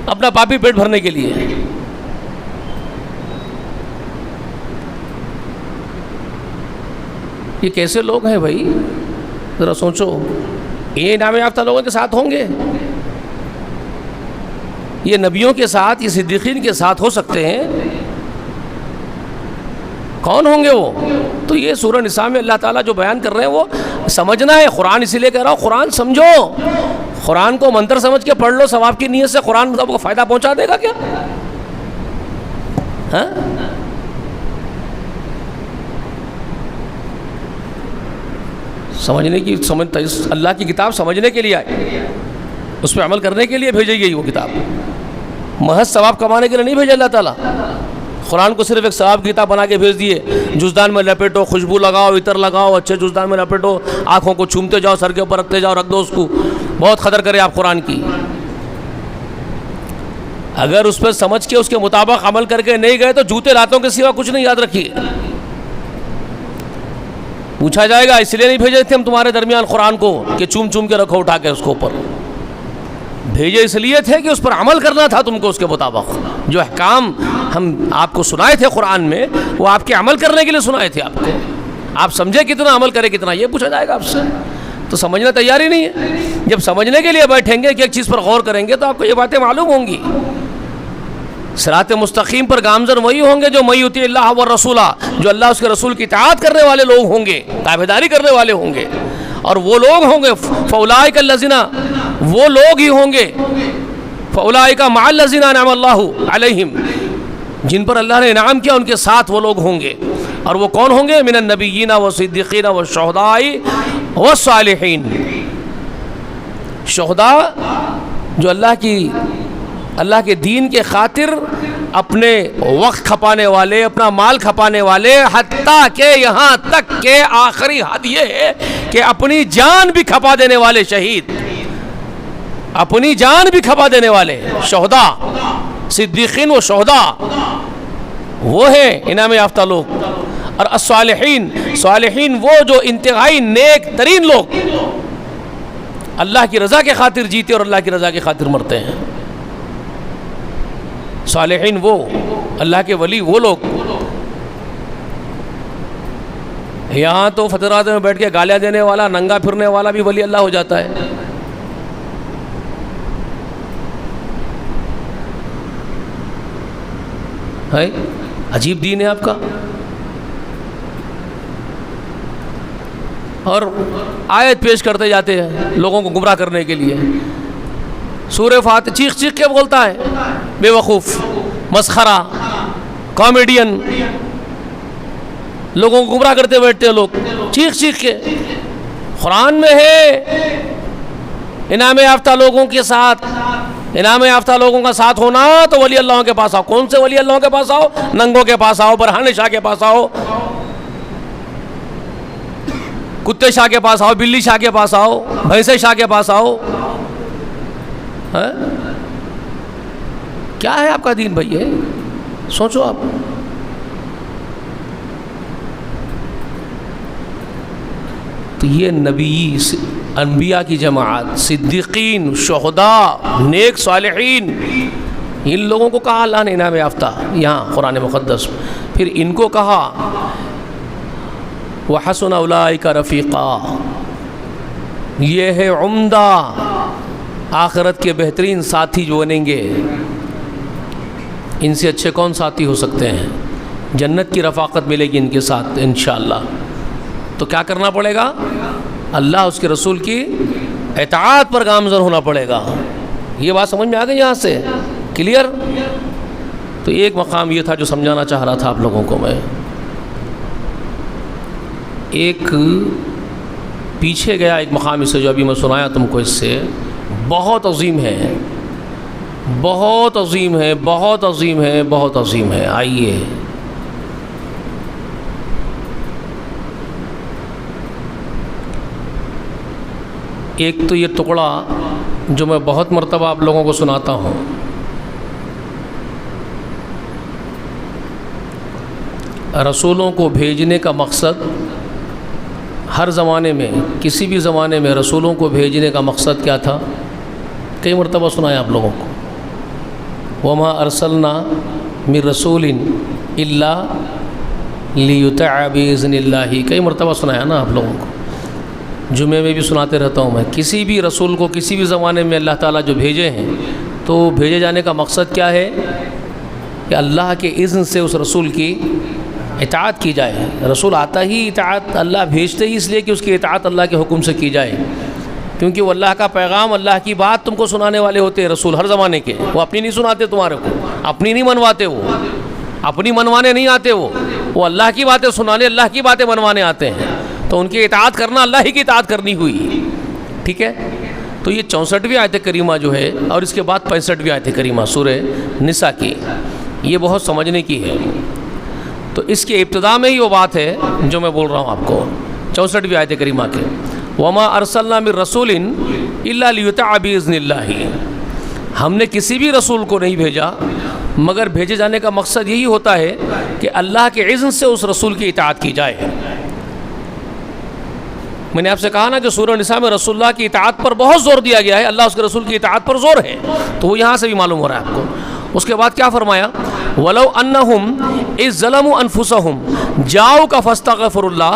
اپنا پاپی پیٹ بھرنے کے لیے؟ یہ کیسے لوگ ہیں بھائی، ذرا سوچو. یہ انعام یافتہ لوگوں کے ساتھ ہوں گے، یہ نبیوں کے ساتھ، یہ صدیقین کے ساتھ ہو سکتے ہیں. کون ہوں گے وہ؟ تو یہ سورہ نساء میں اللہ تعالیٰ جو بیان کر رہے ہیں وہ سمجھنا ہے. قرآن اسی لیے کہہ رہا ہوں، قرآن سمجھو. قرآن کو منتر سمجھ کے پڑھ لو ثواب کی نیت سے، قرآن آپ کو فائدہ پہنچا دے گا کیا؟ ہاں؟ سمجھنے کی اللہ کی کتاب سمجھنے کے لیے آئے، اس پہ عمل کرنے کے لیے بھیجی گئی وہ کتاب. محض ثواب کمانے کے لیے نہیں بھیجا اللہ تعالیٰ. قرآن کو صرف ایک ثواب کی کتاب بنا کے بھیج دیے. جزدان میں لپیٹو، خوشبو لگاؤ، عطر لگاؤ، اچھے جزدان میں لپیٹو، آنکھوں کو چومتے جاؤ، سر کے اوپر رکھتے جاؤ، رکھ دو اس کو. بہت قدر کرے آپ قرآن کی. اگر اس پہ سمجھ کے اس کے مطابق عمل کر کے نہیں گئے تو جوتے لاتوں کے سوا کچھ نہیں. یاد رکھیے، پوچھا جائے گا اس لیے نہیں بھیجے تھے ہم تمہارے درمیان قرآن کو کہ چوم چوم کے رکھو اٹھا کے اس کو اوپر. بھیجے اس لیے تھے کہ اس پر عمل کرنا تھا تم کو، اس کے مطابق جو احکام ہم آپ کو سنائے تھے قرآن میں، وہ آپ کے عمل کرنے کے لیے سنائے تھے آپ کو. آپ سمجھے کتنا، عمل کرے کتنا، یہ پوچھا جائے گا آپ سے. تو سمجھنا تیاری نہیں ہے. جب سمجھنے کے لیے بیٹھیں گے کہ ایک چیز پر غور کریں گے تو آپ کو یہ باتیں معلوم ہوں گی. صراط مستقیم پر گامزن وہی ہوں گے جو من یطیع اللہ والرسول، جو اللہ اس کے رسول کی اطاعت کرنے والے لوگ ہوں گے، تابعداری کرنے والے ہوں گے. اور وہ لوگ ہوں گے فاولئک الذین، وہ لوگ ہی ہوں گے فاولئک مع الذین انعم اللہ علیہم، جن پر اللہ نے انعام کیا ان کے ساتھ وہ لوگ ہوں گے. اور وہ کون ہوں گے؟ من النبیین والصدیقین والشہداء والصالحین. شہداء جو اللہ کے دین کے خاطر اپنے وقت کھپانے والے، اپنا مال کھپانے والے، حتیٰ کہ یہاں تک کہ آخری حد یہ ہے کہ اپنی جان بھی کھپا دینے والے شہید، اپنی جان بھی کھپا دینے والے شہداء، صدیقین و شہداء، وہ ہیں انعام یافتہ لوگ. اور الصالحین، صالحین وہ جو انتہائی نیک ترین لوگ اللہ کی رضا کے خاطر جیتے اور اللہ کی رضا کے خاطر مرتے ہیں. صالحین وہ اللہ کے ولی، وہ لوگ. یہاں تو فترات میں بیٹھ کے گالیاں دینے والا، ننگا پھرنے والا بھی ولی اللہ ہو جاتا ہے. عجیب دین ہے آپ کا. اور آیت پیش کرتے جاتے ہیں لوگوں کو گمراہ کرنے کے لیے. سورہ فاتحہ چیخ چیخ کے بولتا ہے، بے وقوف، مسخرہ، کامیڈین، لوگوں کو گمراہ کرتے بیٹھتے ہیں لوگ چیخ چیخ کے. قرآن میں ہے انعام یافتہ لوگوں کے ساتھ، انعام یافتہ لوگوں کا ساتھ ہونا تو ولی اللہ کے پاس آؤ. کون سے ولی اللہ کے پاس آؤ؟ ننگوں کے پاس آؤ، برہان شاہ کے پاس آؤ، کتے شاہ کے پاس آؤ، بلی شاہ کے پاس آؤ، بھینسے شاہ کے پاس آؤ. کیا ہے آپ کا دین بھائی؟ ہے سوچو آپ. تو یہ نبی، انبیاء کی جماعت، صدیقین، شہداء، نیک صالحین، ان لوگوں کو کہا اللہ نے انعام یافتہ یہاں قرآن مقدس. پھر ان کو کہا وَحَسُنَ أُولَئِكَ رَفِيقًا، یہ ہے عمدہ آخرت کے بہترین ساتھی جو بنیں گے. ان سے اچھے کون ساتھی ہو سکتے ہیں؟ جنت کی رفاقت ملے گی ان کے ساتھ انشاءاللہ. تو کیا کرنا پڑے گا؟ اللہ اس کے رسول کی اطاعت پر گامزن ہونا پڑے گا. یہ بات سمجھ میں آ گئی یہاں سے؟ کلیئر؟ تو ایک مقام یہ تھا جو سمجھانا چاہ رہا تھا آپ لوگوں کو میں. ایک پیچھے گیا ایک مقام اس سے جو ابھی میں سنایا تم کو، اس سے بہت عظیم ہے، بہت عظیم ہے، بہت عظیم ہے، بہت عظیم ہے. آئیے ایک تو یہ ٹکڑا جو میں بہت مرتبہ آپ لوگوں کو سناتا ہوں. رسولوں کو بھیجنے کا مقصد ہر زمانے میں، کسی بھی زمانے میں رسولوں کو بھیجنے کا مقصد کیا تھا؟ کئی مرتبہ سنایا آپ لوگوں کو. وما ارسلنا من رسول الا لیطاع باذن اللہ، کئی مرتبہ سنایا نا آپ لوگوں کو. جمعے میں بھی سناتے رہتا ہوں میں. کسی بھی رسول کو کسی بھی زمانے میں اللہ تعالیٰ جو بھیجے ہیں تو بھیجے جانے کا مقصد کیا ہے؟ کہ اللہ کے اذن سے اس رسول کی اطاعت کی جائے. رسول آتا ہی اطاعت، اللہ بھیجتے ہی اس لیے کہ اس کی اطاعت اللہ کے حکم سے کی جائے، کیونکہ وہ اللہ کا پیغام، اللہ کی بات تم کو سنانے والے ہوتے ہیں رسول ہر زمانے کے. وہ اپنی نہیں سناتے تمہارے کو، اپنی نہیں منواتے، وہ اپنی منوانے نہیں آتے، وہ اللہ کی باتیں سنانے، اللہ کی باتیں منوانے آتے ہیں. تو ان کی اطاعت کرنا اللہ ہی کی اطاعت کرنی ہوئی. ٹھیک ہے؟ تو یہ 64ویں آیت کریمہ جو ہے اور اس کے بعد 65ویں آیت کریمہ سورہ نساء کی، یہ بہت سمجھنے کی ہے. تو اس کے ابتدا میں ہی وہ بات ہے جو میں بول رہا ہوں آپ کو 64ویں آیت کریمہ کے. وما ارسلنا من رسول الا لیطاع باذن اللہ، ہم نے کسی بھی رسول کو نہیں بھیجا مگر بھیجے جانے کا مقصد یہی ہوتا ہے کہ اللہ کے اذن سے اس رسول کی اطاعت کی جائے. میں نے آپ سے کہا نا کہ سورہ نساء میں رسول اللہ کی اطاعت پر بہت زور دیا گیا ہے، اللہ اس کے رسول کی اطاعت پر زور ہے. تو وہ یہاں سے بھی معلوم ہو رہا ہے آپ کو. اس کے بعد کیا فرمایا؟ وَلَوْ أَنَّهُمْ إِذْ ظَلَمُوا أَنفُسَهُمْ جَاءُوكَ فَاسْتَغْفَرُوا اللَّهَ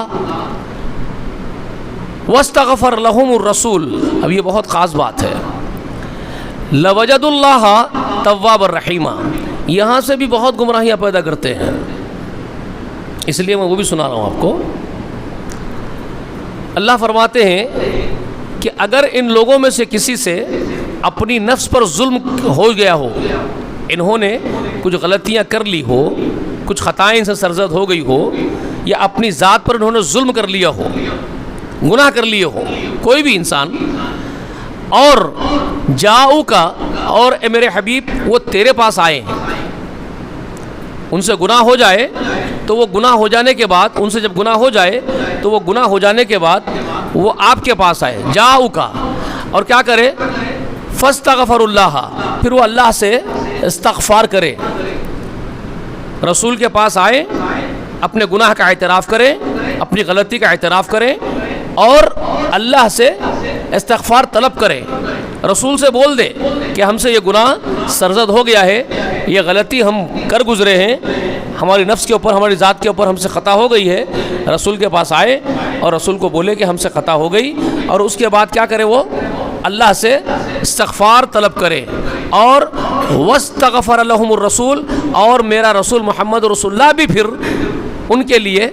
وَاسْتَغْفَرَ لَهُمُ الرَّسُولُ. اب یہ بہت خاص بات ہے. لَوَجَدُوا اللَّهَ تَوَّابًا رَحِيمًا، یہاں سے بھی بہت گمراہیاں پیدا کرتے ہیں، اس لیے میں وہ بھی سنا رہا ہوں آپ کو۔ اللہ فرماتے ہیں کہ اگر ان لوگوں میں سے کسی سے اپنی نفس پر ظلم ہو گیا ہو، انہوں نے کچھ غلطیاں کر لی ہو، کچھ خطائیں سے سرزد ہو گئی ہو، یا اپنی ذات پر انہوں نے ظلم کر لیا ہو، گناہ کر لیے ہو، کوئی بھی انسان، اور جاؤ کا، اور اے میرے حبیب وہ تیرے پاس آئے ہیں، ان سے گناہ ہو جائے تو وہ گناہ ہو جانے کے بعد، ان سے جب گناہ ہو جائے تو وہ گناہ ہو جانے کے بعد وہ آپ کے پاس آئے، جاؤ کا، اور کیا کرے، فاستغفر اللہ، پھر وہ اللہ سے استغفار کرے، رسول کے پاس آئے، اپنے گناہ کا اعتراف کریں، اپنی غلطی کا اعتراف کریں، اور اللہ سے استغفار طلب کریں، رسول سے بول دے کہ ہم سے یہ گناہ سرزد ہو گیا ہے، یہ غلطی ہم کر گزرے ہیں، ہماری نفس کے اوپر، ہماری ذات کے اوپر ہم سے خطا ہو گئی ہے، رسول کے پاس آئے اور رسول کو بولے کہ ہم سے خطا ہو گئی، اور اس کے بعد کیا کرے، وہ اللہ سے استغفار طلب کرے، اور واستغفر لهم الرسول، اور میرا رسول محمد رسول اللہ بھی پھر ان کے لیے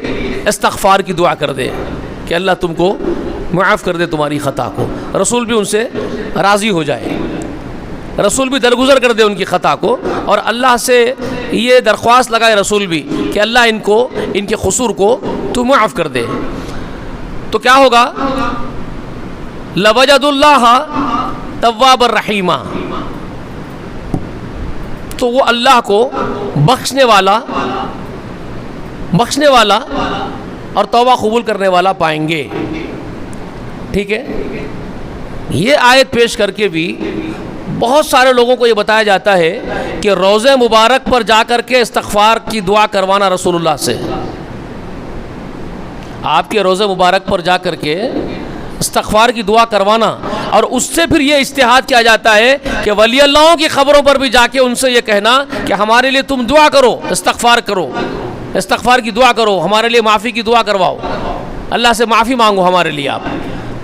استغفار کی دعا کر دے کہ اللہ تم کو معاف کر دے تمہاری خطا کو، رسول بھی ان سے راضی ہو جائے، رسول بھی درگزر کر دے ان کی خطا کو، اور اللہ سے یہ درخواست لگائے رسول بھی کہ اللہ ان کو، ان کے قصور کو تو معاف کر دے، تو کیا ہوگا، لَوَجَدُ اللَّهَ تَوَّابًا رَحِيمًا، تو وہ اللہ کو بخشنے والا اور توبہ قبول کرنے والا پائیں گے۔ ٹھیک ہے، یہ آیت پیش کر کے بھی بہت سارے لوگوں کو یہ بتایا جاتا ہے کہ روضہ مبارک پر جا کر کے استغفار کی دعا کروانا رسول اللہ سے، آپ کے روضہ مبارک پر جا کر کے استغفار کی دعا کروانا، اور اس سے پھر یہ اجتہاد کیا جاتا ہے کہ ولی اللہوں کی خبروں پر بھی جا کے ان سے یہ کہنا کہ ہمارے لیے تم دعا کرو، استغفار کرو، استغفار کی دعا کرو، ہمارے لیے معافی کی دعا کرواؤ، اللہ سے معافی مانگو ہمارے لیے آپ،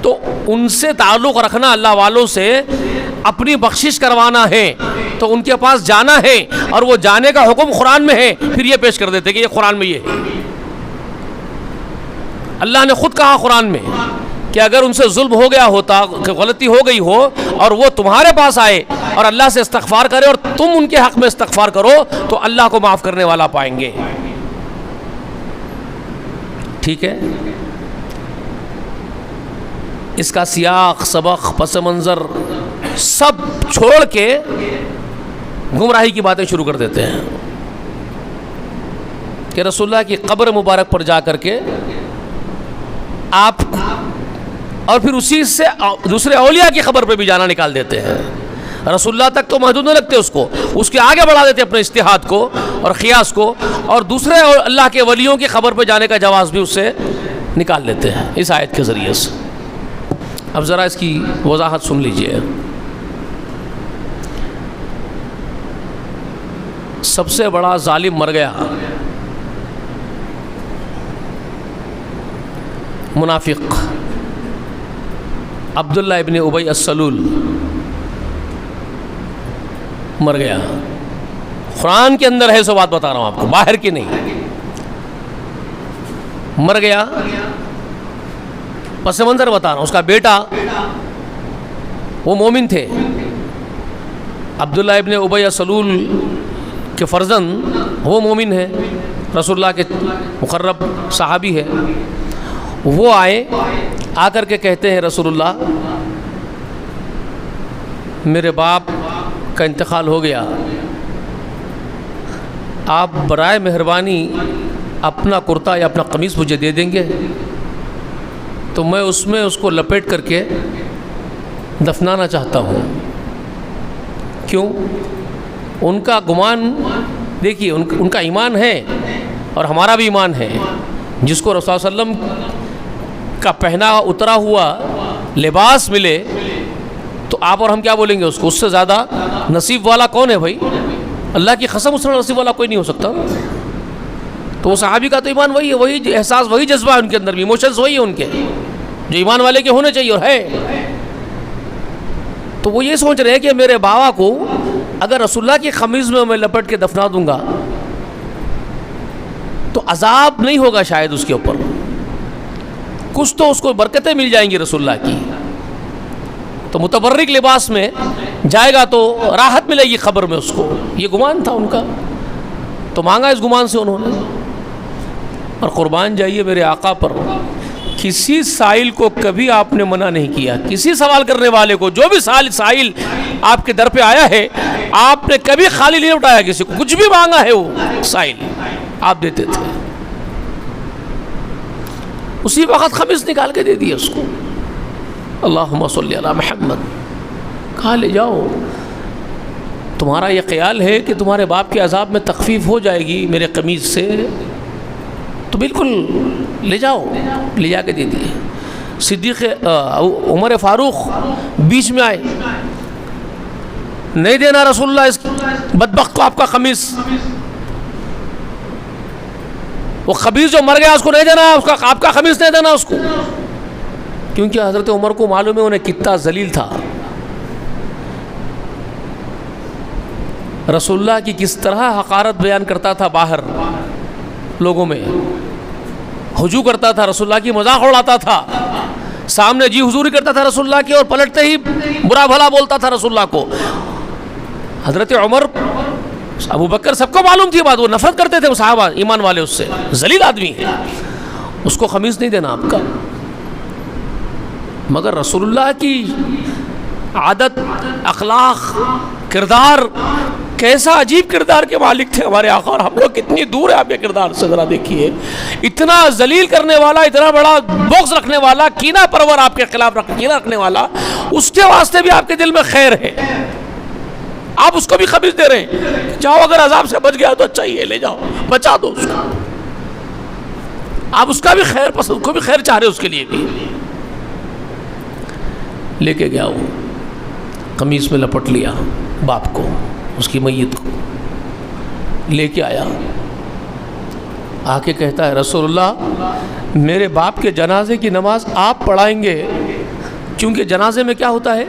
تو ان سے تعلق رکھنا، اللہ والوں سے اپنی بخشش کروانا ہے، تو ان کے پاس جانا ہے، اور وہ جانے کا حکم قرآن میں ہے، پھر یہ پیش کر دیتے کہ یہ قرآن میں یہ ہے، اللہ نے خود کہا قرآن میں کہ اگر ان سے ظلم ہو گیا ہوتا، کہ غلطی ہو گئی ہو، اور وہ تمہارے پاس آئے اور اللہ سے استغفار کرے اور تم ان کے حق میں استغفار کرو، تو اللہ کو معاف کرنے والا پائیں گے۔ ٹھیک ہے، اس کا سیاق، سبق، پس منظر سب چھوڑ کے گمراہی کی باتیں شروع کر دیتے ہیں کہ رسول اللہ کی قبر مبارک پر جا کر کے آپ، اور پھر اسی سے دوسرے اولیاء کی خبر پہ بھی جانا نکال دیتے ہیں، رسول اللہ تک تو محدود نہیں رکھتے، اس کے آگے بڑھا دیتے اپنے اجتہاد کو اور قیاس کو، اور دوسرے اللہ کے ولیوں کی خبر پہ جانے کا جواز بھی اس سے نکال لیتے ہیں اس آیت کے ذریعے سے۔ اب ذرا اس کی وضاحت سن لیجئے۔ سب سے بڑا ظالم مر گیا، منافق عبداللہ ابن ابی السلول مر گیا، قرآن کے اندر ہے، سو بات بتا رہا ہوں آپ کو، باہر کی نہیں، مر گیا، پس منظر بتا رہا ہوں، اس کا بیٹا، وہ مومن تھے، عبداللہ ابن ابی السلول کے فرزند، وہ مومن ہے، رسول اللہ کے مقرب صحابی ہے، وہ آئے، آ کر کے کہتے ہیں رسول اللہ میرے باپ کا انتقال ہو گیا، آپ برائے مہربانی اپنا کرتا یا اپنا قمیص مجھے دے دیں گے تو میں اس میں اس کو لپیٹ کر کے دفنانا چاہتا ہوں۔ کیوں؟ ان کا گمان دیکھیے، ان کا ایمان ہے اور ہمارا بھی ایمان ہے، جس کو رسول صلی اللہ علیہ وسلم کا پہنا اترا ہوا لباس ملے تو آپ اور ہم کیا بولیں گے اس کو؟ اس سے زیادہ نصیب والا کون ہے بھائی؟ اللہ کی قسم، اس سے نصیب والا کوئی نہیں ہو سکتا۔ تو وہ صحابی کا تو ایمان وہی ہے، وہی احساس، وہی جذبہ ہے ان کے اندر بھی، ایموشنز وہی ہیں ان کے جو ایمان والے کے ہونے چاہیے، اور ہے۔ تو وہ یہ سوچ رہے ہیں کہ میرے بابا کو اگر رسول اللہ کی خمیز میں لپٹ کے دفنا دوں گا تو عذاب نہیں ہوگا شاید اس کے اوپر، کچھ تو اس کو برکتیں مل جائیں گی رسول اللہ کی. تو متبرک لباس میں جائے گا تو راحت ملے گی قبر میں اس کو. یہ گمان تھا ان کا، تو مانگا اس گمان سے انہوں نے. اور قربان جائیے میرے آقا پر، کسی سائل کو کبھی آپ نے منع نہیں کیا. کسی سوال کرنے والے کو، جو بھی سائل آپ کے در پہ آیا ہے، آپ نے کبھی خالی نہیں اٹھایا کسی کو. کچھ بھی مانگا ہے وہ سائل آپ دیتے تھے. اسی وقت خمیس نکال کے دے دیا اس کو. اللہم صلی علی محمد. کہا لے جاؤ، تمہارا یہ خیال ہے کہ تمہارے باپ کے عذاب میں تخفیف ہو جائے گی میرے قمیض سے، تو بالکل لے جاؤ. لے جا کے دے دیے. صدیق عمر فاروق بیچ میں آئے، نہیں دینا رسول اللہ اس بدبخت کو آپ کا قمیص. وہ خبیث جو مر گیا اس کو نہیں دینا، اس کا آپ کا قمیص نہیں دینا اس کو. کیونکہ حضرت عمر کو معلوم ہے انہیں کتنا ذلیل تھا. رسول اللہ کی کس طرح حقارت بیان کرتا تھا، باہر لوگوں میں ہجو کرتا تھا، رسول اللہ کی مذاق اڑاتا تھا، سامنے جی حضوری کرتا تھا رسول اللہ کی، اور پلٹتے ہی برا بھلا بولتا تھا رسول اللہ کو. حضرت عمر، ابو بکر، سب کو معلوم تھی بات، وہ نفرت کرتے تھے صحابہ ایمان والے اس سے. ذلیل آدمی ہے، اس کو خمیس نہیں دینا آپ کا. مگر رسول اللہ کی عادت، اخلاق، کردار، کیسا عجیب کردار کے مالک تھے ہمارے آقا. اور ہم لوگ کتنی دور ہے آپ کے کردار سے، ذرا دیکھیے. اتنا ذلیل کرنے والا، اتنا بڑا بغض رکھنے والا، کینہ پرور آپ کے خلاف کینہ رکھنے والا، اس کے واسطے بھی آپ کے دل میں خیر ہے. آپ اس کو بھی خبیث دے رہے ہیں. جاؤ، اگر عذاب سے بچ گیا تو اچھا ہی ہے، لے جاؤ، بچا دو اس کو. آپ اس کا بھی خیر پسند، اس کو بھی خیر چاہ رہے، اس کے لیے بھی. لے کے گیا وہ، قمیص میں لپٹ لیا باپ کو، اس کی میت کو لے کے آیا. آ کے کہتا ہے رسول اللہ میرے باپ کے جنازے کی نماز آپ پڑھائیں گے. کیونکہ جنازے میں کیا ہوتا ہے،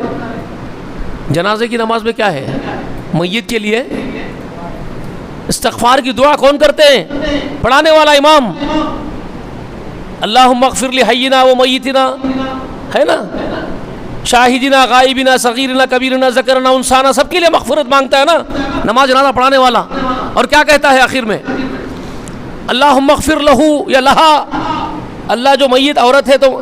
جنازے کی نماز میں کیا ہے، میت کے لیے استغفار کی دعا کون کرتے ہیں، پڑھانے والا امام. اللہم اغفر لحینا و میتنا، ہے نا، شاہدنا، غائبنا، صغیرنا، کبیرنا، ذکرنا، انسانا، سب کے لیے مغفرت مانگتا ہے نا نماز جنازہ پڑھانے والا. اور کیا کہتا ہے آخر میں، اللہم اغفر لہو یا لہا، اللہ جو میت عورت ہے تو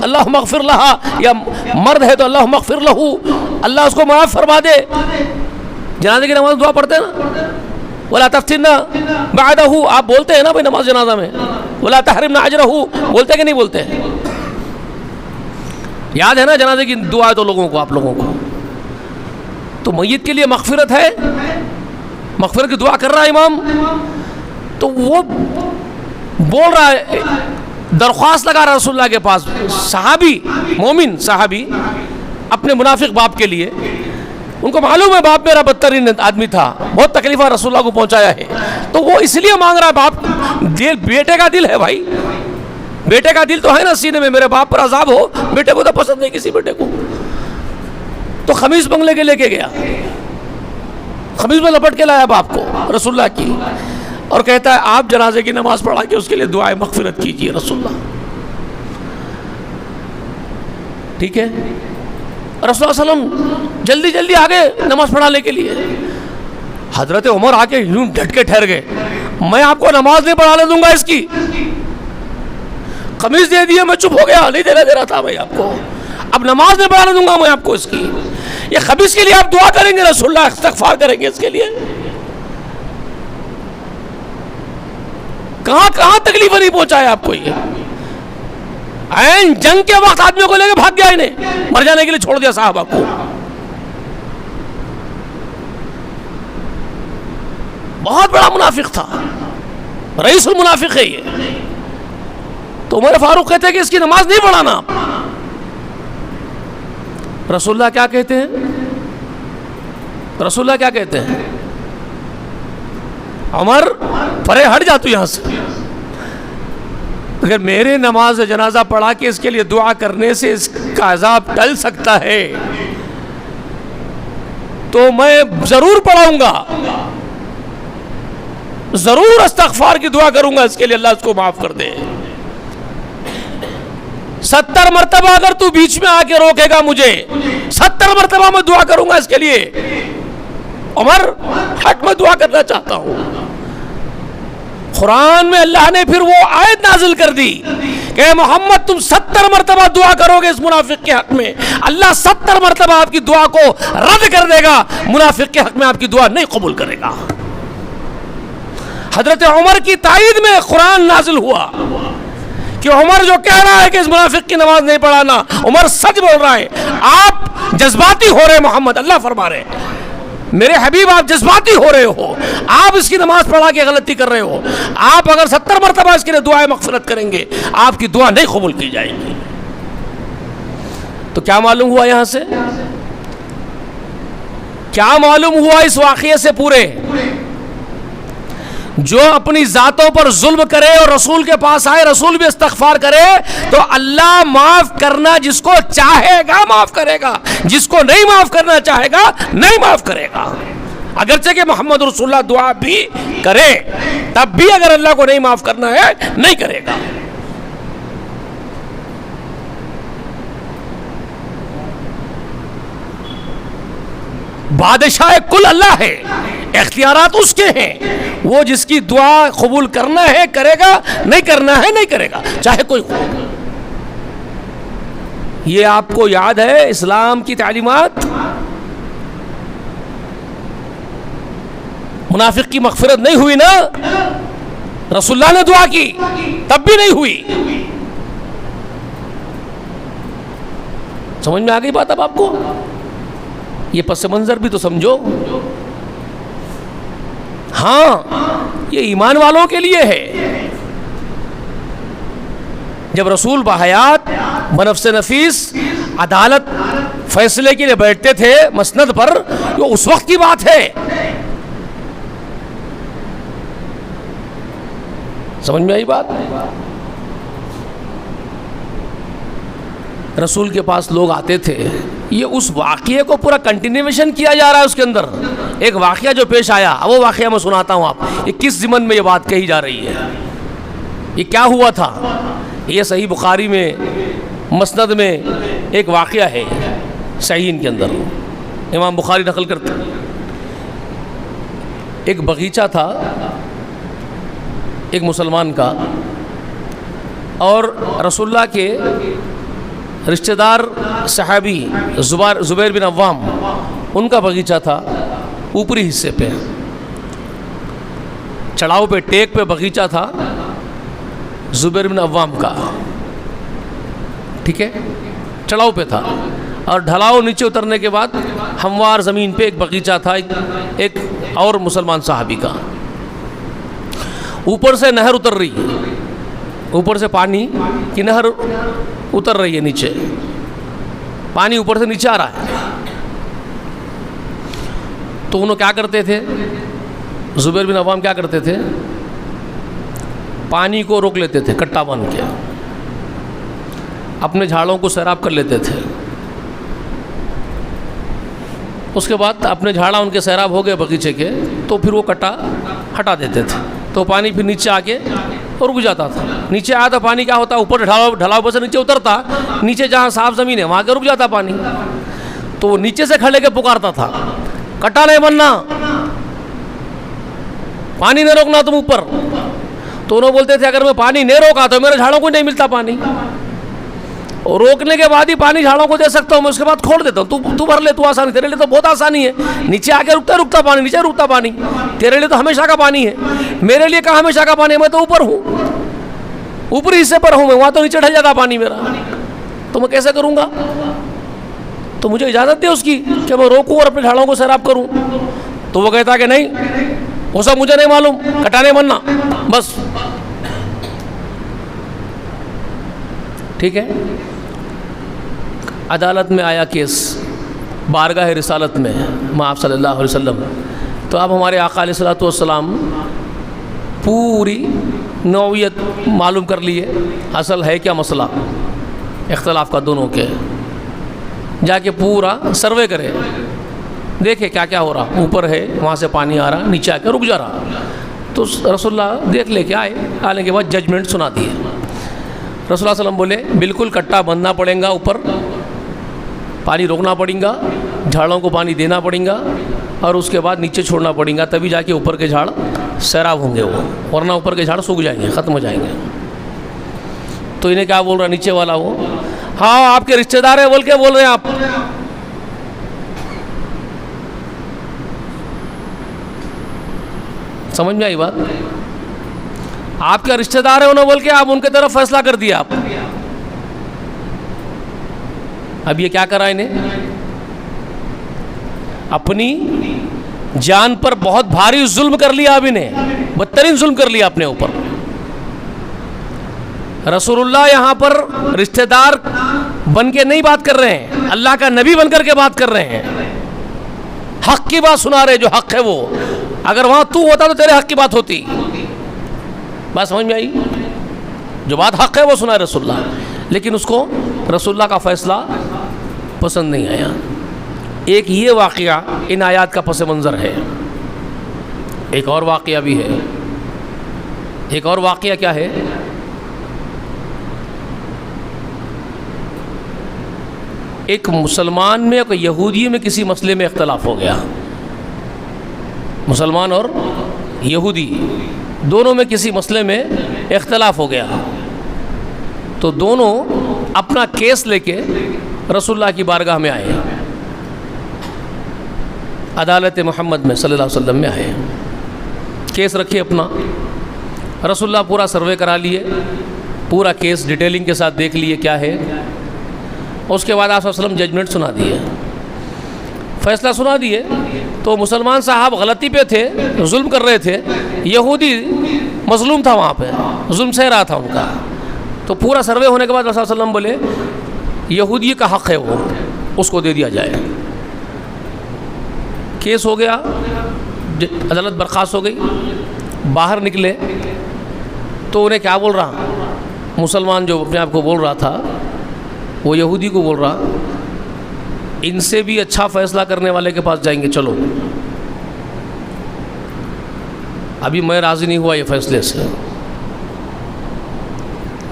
اللہم اغفر لہا، یا مرد ہے تو اللہم اغفر لہو، اللہ اس کو معاف فرما دے. جنازے کی نماز دعا پڑھتے ہیں نا، ولا تفتنا بعدہ، آپ بولتے ہیں نا بھائی نماز جنازہ میں، ولا تحرمنا اجرہ، بولتے کہ نہیں بولتے؟ یاد ہے نا جنازے کی دعا تو لوگوں کو، آپ لوگوں کو. تو میت کے لیے مغفرت ہے، مغفرت کی دعا کر رہا ہے امام. تو وہ بول رہا ہے، درخواست لگا رہا رسول اللہ کے پاس، صحابی، مومن صحابی، اپنے منافق باپ کے لیے. ان کو معلوم ہے باپ میرا بدترین آدمی تھا، بہت تکلیفہ رسول اللہ کو پہنچایا ہے. تو وہ اس لیے مانگ رہا ہے، باپ دل، بیٹے کا دل ہے بھائی، بیٹے کا دل تو ہے نا سینے میں، میرے باپ پر عذاب ہو، بیٹے کو تو پسند نہیں کسی بیٹے کو. تو خمیس بنگلے کے لے کے گیا، خمیس میں لپٹ کے لایا باپ کو رسول اللہ کی، اور کہتا ہے آپ جنازے کی نماز پڑھا کے اس کے لیے دعائے مغفرت کیجیے رسول اللہ. ٹھیک ہے، رسول اللہ صلی اللہ علیہ وسلم جلدی جلدی آگے نماز پڑھانے کے لیے. حضرت عمر آ کے یوں ڈٹ کے ٹھہر گئے، میں آپ کو نماز نہیں پڑھانے دوں گا اس کی. قمیص دے دیے، میں چپ ہو گیا، نہیں دینا دے رہا تھا میں آپ کو. اب نماز نہیں پڑھانے دوں گا میں آپ کو اس کی. یہ خبیث کے لیے آپ دعا کریں گے رسول اللہ، استغفار کریں گے اس کے لیے. کہاں کہاں تکلیف نہیں پہنچایا آپ کو. یہ عین جنگ کے وقت آدمیوں کو لے کے بھاگ گیا، انہیں مر جانے کے لیے چھوڑ دیا صاحب آپ کو. بہت بڑا منافق تھا، رئیس المنافق ہے یہ. تو عمر فاروق کہتے ہیں کہ اس کی نماز نہیں پڑھانا. رسول اللہ کیا کہتے ہیں، رسول اللہ کیا کہتے ہیں، عمر پرے ہٹ جا تو یہاں سے. اگر میرے نماز جنازہ پڑھا کے اس کے لیے دعا کرنے سے اس کا عذاب ٹل سکتا ہے تو میں ضرور پڑھاؤں گا، ضرور استغفار کی دعا کروں گا اس کے لیے اللہ اس کو معاف کر دے۔ 70 مرتبہ اگر تو بیچ میں آ کے روکے گا مجھے، 70 مرتبہ میں دعا کروں گا اس کے لیے۔ عمر ہٹ، میں دعا کرنا چاہتا ہوں۔ قرآن میں اللہ نے پھر وہ آیت نازل کر دی کہ محمد تم 70 مرتبہ دعا کرو گے اس منافق کے حق میں، اللہ 70 مرتبہ آپ کی دعا کو رد کر دے گا، منافق کے حق میں آپ کی دعا نہیں قبول کرے گا۔ حضرت عمر کی تائید میں قرآن نازل ہوا کہ عمر جو کہہ رہا ہے کہ اس منافق کی نماز نہیں پڑھانا، عمر سچ بول رہا ہے۔ آپ جذباتی ہو رہے محمد، اللہ فرما رہے میرے حبیب آپ جذباتی ہو رہے ہو، آپ اس کی نماز پڑھا کے غلطی کر رہے ہو، آپ اگر 70 مرتبہ اس کے لیے دعائیں مغفرت کریں گے آپ کی دعا نہیں قبول کی جائے گی۔ تو کیا معلوم ہوا یہاں سے؟ کیا معلوم ہوا اس واقعے سے پورے؟ جو اپنی ذاتوں پر ظلم کرے اور رسول کے پاس آئے، رسول بھی استغفار کرے تو اللہ معاف کرنا جس کو چاہے گا معاف کرے گا، جس کو نہیں معاف کرنا چاہے گا نہیں معاف کرے گا۔ اگرچہ کہ محمد رسول اللہ دعا بھی کرے تب بھی اگر اللہ کو نہیں معاف کرنا ہے نہیں کرے گا۔ بادشاہ کل اللہ ہے، اختیارات اس کے ہیں، وہ جس کی دعا قبول کرنا ہے کرے گا، نہیں کرنا ہے نہیں کرے گا، چاہے کوئی ہو۔ یہ آپ کو یاد ہے اسلام کی تعلیمات؟ منافق کی مغفرت نہیں ہوئی نا، رسول اللہ نے دعا کی تب بھی نہیں ہوئی۔ سمجھ میں آ گئی بات اب آپ کو؟ یہ پس منظر بھی تو سمجھو۔ ہاں یہ ایمان والوں کے لیے ہے۔ جب رسول بحیات بنفس نفیس عدالت فیصلے کے لیے بیٹھتے تھے مسند پر، وہ اس وقت کی بات ہے۔ سمجھ میں آئی بات؟ رسول کے پاس لوگ آتے تھے، یہ اس واقعے کو پورا کنٹینیویشن کیا جا رہا ہے۔ اس کے اندر ایک واقعہ جو پیش آیا وہ واقعہ میں سناتا ہوں آپ، یہ کس ضمن میں یہ بات کہی جا رہی ہے، یہ کیا ہوا تھا۔ یہ صحیح بخاری میں مسند میں ایک واقعہ ہے، صحیحین کے اندر امام بخاری نقل کرتے۔ ایک باغیچہ تھا ایک مسلمان کا، اور رسول اللہ کے رشتہ دار صحابی زبیر بن عوام، ان کا باغیچہ تھا اوپری حصے پہ، چڑھاؤ پہ ٹیک پہ باغیچہ تھا زبیر بن عوام کا، ٹھیک ہے، چڑھاؤ پہ تھا، اور ڈھلاؤ نیچے اترنے کے بعد ہموار زمین پہ ایک باغیچہ تھا ایک اور مسلمان صحابی کا۔ اوپر سے نہر اتر رہی ہے، اوپر سے پانی کی نہر اتر رہی ہے، نیچے پانی اوپر سے نیچے آ رہا ہے۔ تو انہوں کیا کرتے تھے، زبیر بن عوام کیا کرتے تھے، پانی کو روک لیتے تھے کٹا باندھ کے، اپنے جھاڑوں کو سیراب کر لیتے تھے، اس کے بعد اپنے جھاڑا ان کے سیراب ہو گئے باغیچے کے، تو پھر وہ کٹا ہٹا دیتے تھے، تو پانی پھر نیچے آ کے رک جاتا تھا۔ نیچے آیا تو پانی کیا ہوتا، اوپر ڈھلاؤ پر سے نیچے اترتا، نیچے جہاں صاف زمین ہے وہاں کے رک جاتا پانی، تو وہ نیچے سے کھڑے کے پکارتا تھا، کٹا نہیں بننا، پانی نہیں روکنا تم اوپر۔ تو انہوں بولتے تھے اگر میں پانی نہیں روکا تو میرے جھاڑوں کو نہیں ملتا پانی، اور روکنے کے بعد ہی پانی جھاڑوں کو دے سکتا ہوں میں، اس کے بعد کھول دیتا ہوں، تو بھر لے، تو آسانی، تیرے لیے تو بہت آسانی ہے، نیچے آ کے رکتا پانی، نیچے رکتا پانی، تیرے لیے تو ہمیشہ کا پانی ہے، میرے لیے کہاں ہمیشہ کا پانی ہے، میں تو اوپر ہوں، اوپری حصے پر ہوں میں، وہاں تو نیچے ڈھل جاتا پانی میرا، تو میں کیسے کروں گا؟ تو مجھے اجازت دے اس کی کہ میں روکوں اور اپنے جھاڑوں کو سیراب کروں۔ تو وہ کہتا کہ نہیں، وہ سب مجھے نہیں معلوم، کٹانے بننا بس، ٹھیک ہے۔ عدالت میں آیا کیس، بارگاہ رسالت میں آپ صلی اللہ علیہ وسلم، تو اب ہمارے آقا علیہ الصلوۃ والسلام پوری نوعیت معلوم کر لیے، اصل ہے کیا مسئلہ اختلاف کا دونوں کے، جا کے پورا سروے کرے، دیکھے کیا کیا ہو رہا، اوپر ہے وہاں سے پانی آ رہا، نیچے آ کے رک جا رہا. تو رسول اللہ دیکھ لے کے آئے، آنے کے بعد ججمنٹ سنا دیے. رسول اللہ صلی اللہ علیہ وسلم بولے بالکل کٹا باندھنا پڑے گا، اوپر پانی روکنا پڑے گا، جھاڑوں کو پانی دینا پڑے گا، اور اس کے بعد نیچے چھوڑنا پڑے گا، تبھی جا کے اوپر کے جھاڑ سیراب ہوں گے وہ، ورنہ اوپر کے جھاڑ سوکھ جائیں گے، ختم ہو جائیں گے. تو انہیں کیا بول رہا نیچے والا وہ، ہاں آپ کے رشتہ دار ہیں بول کے بول رہے ہیں آپ. سمجھ میں آئی بات؟ آپ کا رشتہ دار ہے انہوں بول کے آپ ان کی طرف فیصلہ کر دیا آپ. اب یہ کیا کرا انہیں؟ اپنی جان پر بہت بھاری ظلم کر لیا، اب انہیں بدترین ظلم کر لیا اپنے اوپر. رسول اللہ یہاں پر رشتہ دار بن کے نہیں بات کر رہے ہیں، اللہ کا نبی بن کر کے بات کر رہے ہیں. حق کی بات سنا رہے، جو حق ہے وہ. اگر وہاں تو ہوتا تو تیرے حق کی بات ہوتی. بات سمجھ میں آئی؟ جو بات حق ہے وہ سنا رسول اللہ، لیکن اس کو رسول اللہ کا فیصلہ پسند نہیں آیا. ایک یہ واقعہ ان آیات کا پس منظر ہے. ایک اور واقعہ بھی ہے. ایک اور واقعہ کیا ہے؟ ایک مسلمان میں اور یہودی میں کسی مسئلے میں اختلاف ہو گیا. مسلمان اور یہودی دونوں میں کسی مسئلے میں اختلاف ہو گیا. تو دونوں اپنا کیس لے کے رسول اللہ کی بارگاہ میں آئے، عدالت محمد میں صلی اللہ علیہ وسلم میں آئے. کیس رکھے اپنا. رسول اللہ پورا سروے کرا لیے، پورا کیس ڈیٹیلنگ کے ساتھ دیکھ لیے کیا ہے. اس کے بعد آپ صلی اللہ علیہ وسلم ججمنٹ سنا دیے، فیصلہ سنا دیے. تو مسلمان صاحب غلطی پہ تھے، ظلم کر رہے تھے، یہودی مظلوم تھا، وہاں پہ ظلم سہ رہا تھا ان کا. تو پورا سروے ہونے کے بعد رسول اللہ صلی اللہ علیہ وسلم بولے یہودی کا حق ہے وہ، اس کو دے دیا جائے. کیس ہو گیا، عدالت برخاست ہو گئی. باہر نکلے تو انہیں کیا بول رہا، مسلمان جو اپنے آپ کو بول رہا تھا وہ یہودی کو بول رہا ان سے بھی اچھا فیصلہ کرنے والے کے پاس جائیں گے، چلو. ابھی میں راضی نہیں ہوا یہ فیصلے سے.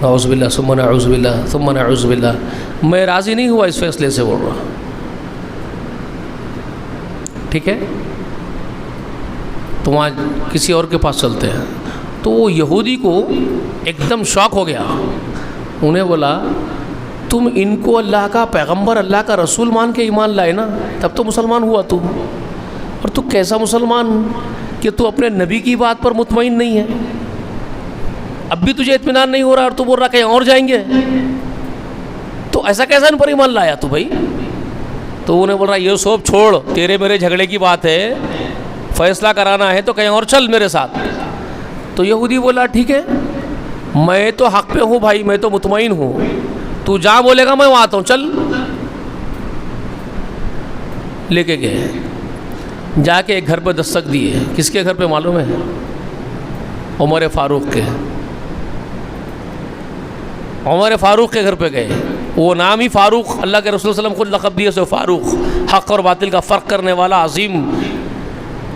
اعوذ باللہ ثم نعوذ باللہ ثم نعوذ باللہ، میں راضی نہیں ہوا اس فیصلے سے بول رہا. ٹھیک ہے، تو وہاں کسی اور کے پاس چلتے ہیں. تو وہ یہودی کو ایک دم شوق ہو گیا. انہیں بولا تم ان کو اللہ کا پیغمبر، اللہ کا رسول مان کے ایمان لائے نا، تب تو مسلمان ہوا تو. اور تو کیسا مسلمان کہ تو اپنے نبی کی بات پر مطمئن نہیں ہے، اب بھی تجھے اطمینان نہیں ہو رہا اور تو بول رہا کہیں اور جائیں گے. تو ایسا کیسا ان پر ایمان لایا تو بھائی؟ تو انہیں بول رہا یہ سب چھوڑ، تیرے میرے جھگڑے کی بات ہے، فیصلہ کرانا ہے تو کہیں اور چل میرے ساتھ. تو یہودی بولا ٹھیک ہے، میں تو حق پہ ہوں بھائی، میں تو مطمئن ہوں، تو جہاں بولے گا میں وہاں آتا ہوں، چل. لے کے گئے، جا کے ایک گھر پہ دستک دیے. کس کے گھر پہ معلوم ہے؟ عمر فاروق کے. عمر فاروق کے گھر پہ گئے. وہ نام ہی فاروق، اللہ کے رسول صلی اللہ علیہ وسلم خود لقب دیے سو فاروق، حق اور باطل کا فرق کرنے والا عظیم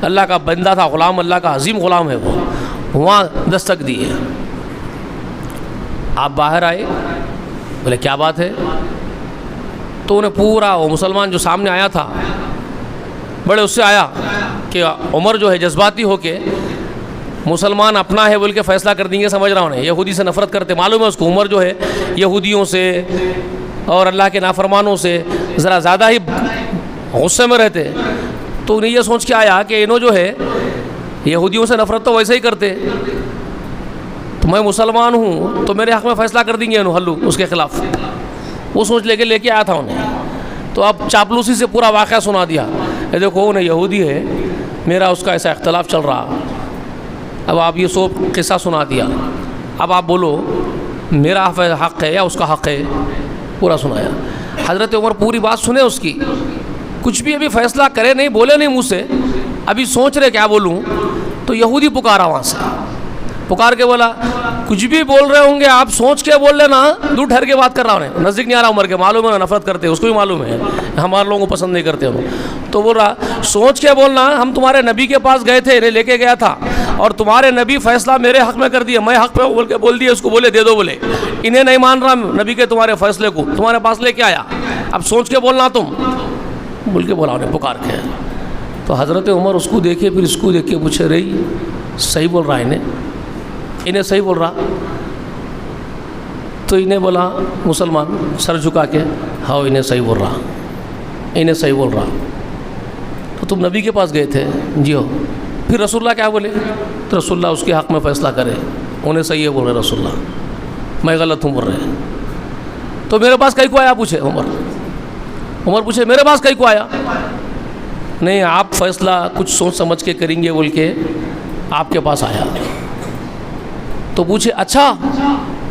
اللہ کا بندہ تھا، غلام، اللہ کا عظیم غلام ہے وہ. وہاں دستک دیے. آپ باہر آئے، بولے کیا بات ہے؟ تو انہیں پورا وہ مسلمان جو سامنے آیا تھا بڑے اس سے آیا کہ عمر جو ہے جذباتی ہو کے مسلمان اپنا ہے بول کے فیصلہ کر دیں گے. سمجھ رہا ہوں نے یہودی سے نفرت کرتے، معلوم ہے اس کو عمر جو ہے یہودیوں سے اور اللہ کے نافرمانوں سے ذرا زیادہ ہی غصے میں رہتے. تو انہیں یہ سوچ کے آیا کہ انہوں جو ہے یہودیوں سے نفرت تو ویسے ہی کرتے، تو میں مسلمان ہوں تو میرے حق میں فیصلہ کر دیں گے انہوں ہلو اس کے خلاف. وہ سوچ لے کے آیا تھا انہیں. تو اب چاپلوسی سے پورا واقعہ سنا دیا. یہ دیکھو انہیں یہودی ہے، میرا اس کا ایسا اختلاف چل رہا. اب آپ یہ سب قصہ سنا دیا. اب آپ بولو میرا حق ہے یا اس کا حق ہے؟ پورا سنایا. حضرت عمر پوری بات سنے اس کی، کچھ بھی ابھی فیصلہ کرے نہیں، بولے نہیں منہ سے، ابھی سوچ رہے کیا بولوں. تو یہودی پکارا وہاں سے، پکار کے بولا کچھ بھی بول رہے ہوں گے آپ سوچ کے بول لینا, دور ٹھہر کے بات کر رہا ہوں, نزدیک نہیں آ رہا عمر کے, معلوم ہے نفرت کرتے, اس کو بھی معلوم ہے ہمارے لوگوں کو پسند نہیں کرتے ہم. تو بول رہا سوچ کے بولنا, ہم تمہارے نبی کے پاس گئے تھے, انہیں لے کے گیا تھا, اور تمہارے نبی فیصلہ میرے حق میں کر دیا, میں حق پہ بول کے بول دیا, اس کو بولے دے دو, بولے انہیں نہیں مان رہا نبی کے تمہارے فیصلے کو, تمہارے پاس لے کے آیا, اب سوچ کے بولنا تم, بول کے بولا انہیں پکار کے. تو حضرت عمر اس کو دیکھے, پھر اس کو دیکھ کے پوچھے رہی صحیح بول رہا انہیں صحیح بول رہا. تو انہیں بولا مسلمان سر جھکا کے, ہاں انہیں صحیح بول رہا, انہیں صحیح بول رہا. تو تم نبی کے پاس گئے تھے, جی ہو. پھر رسول اللہ کیا بولے, تو رسول اللہ اس کے حق میں فیصلہ کرے, انہیں صحیح ہے بول رہے رسول اللہ, میں غلط ہوں بول رہے. تو میرے پاس کہیں کو آیا, پوچھے عمر پوچھے میرے پاس کہیں کو آیا, نہیں آپ فیصلہ کچھ سوچ سمجھ کے کریں گے بول کے آپ کے پاس آیا. تو پوچھے اچھا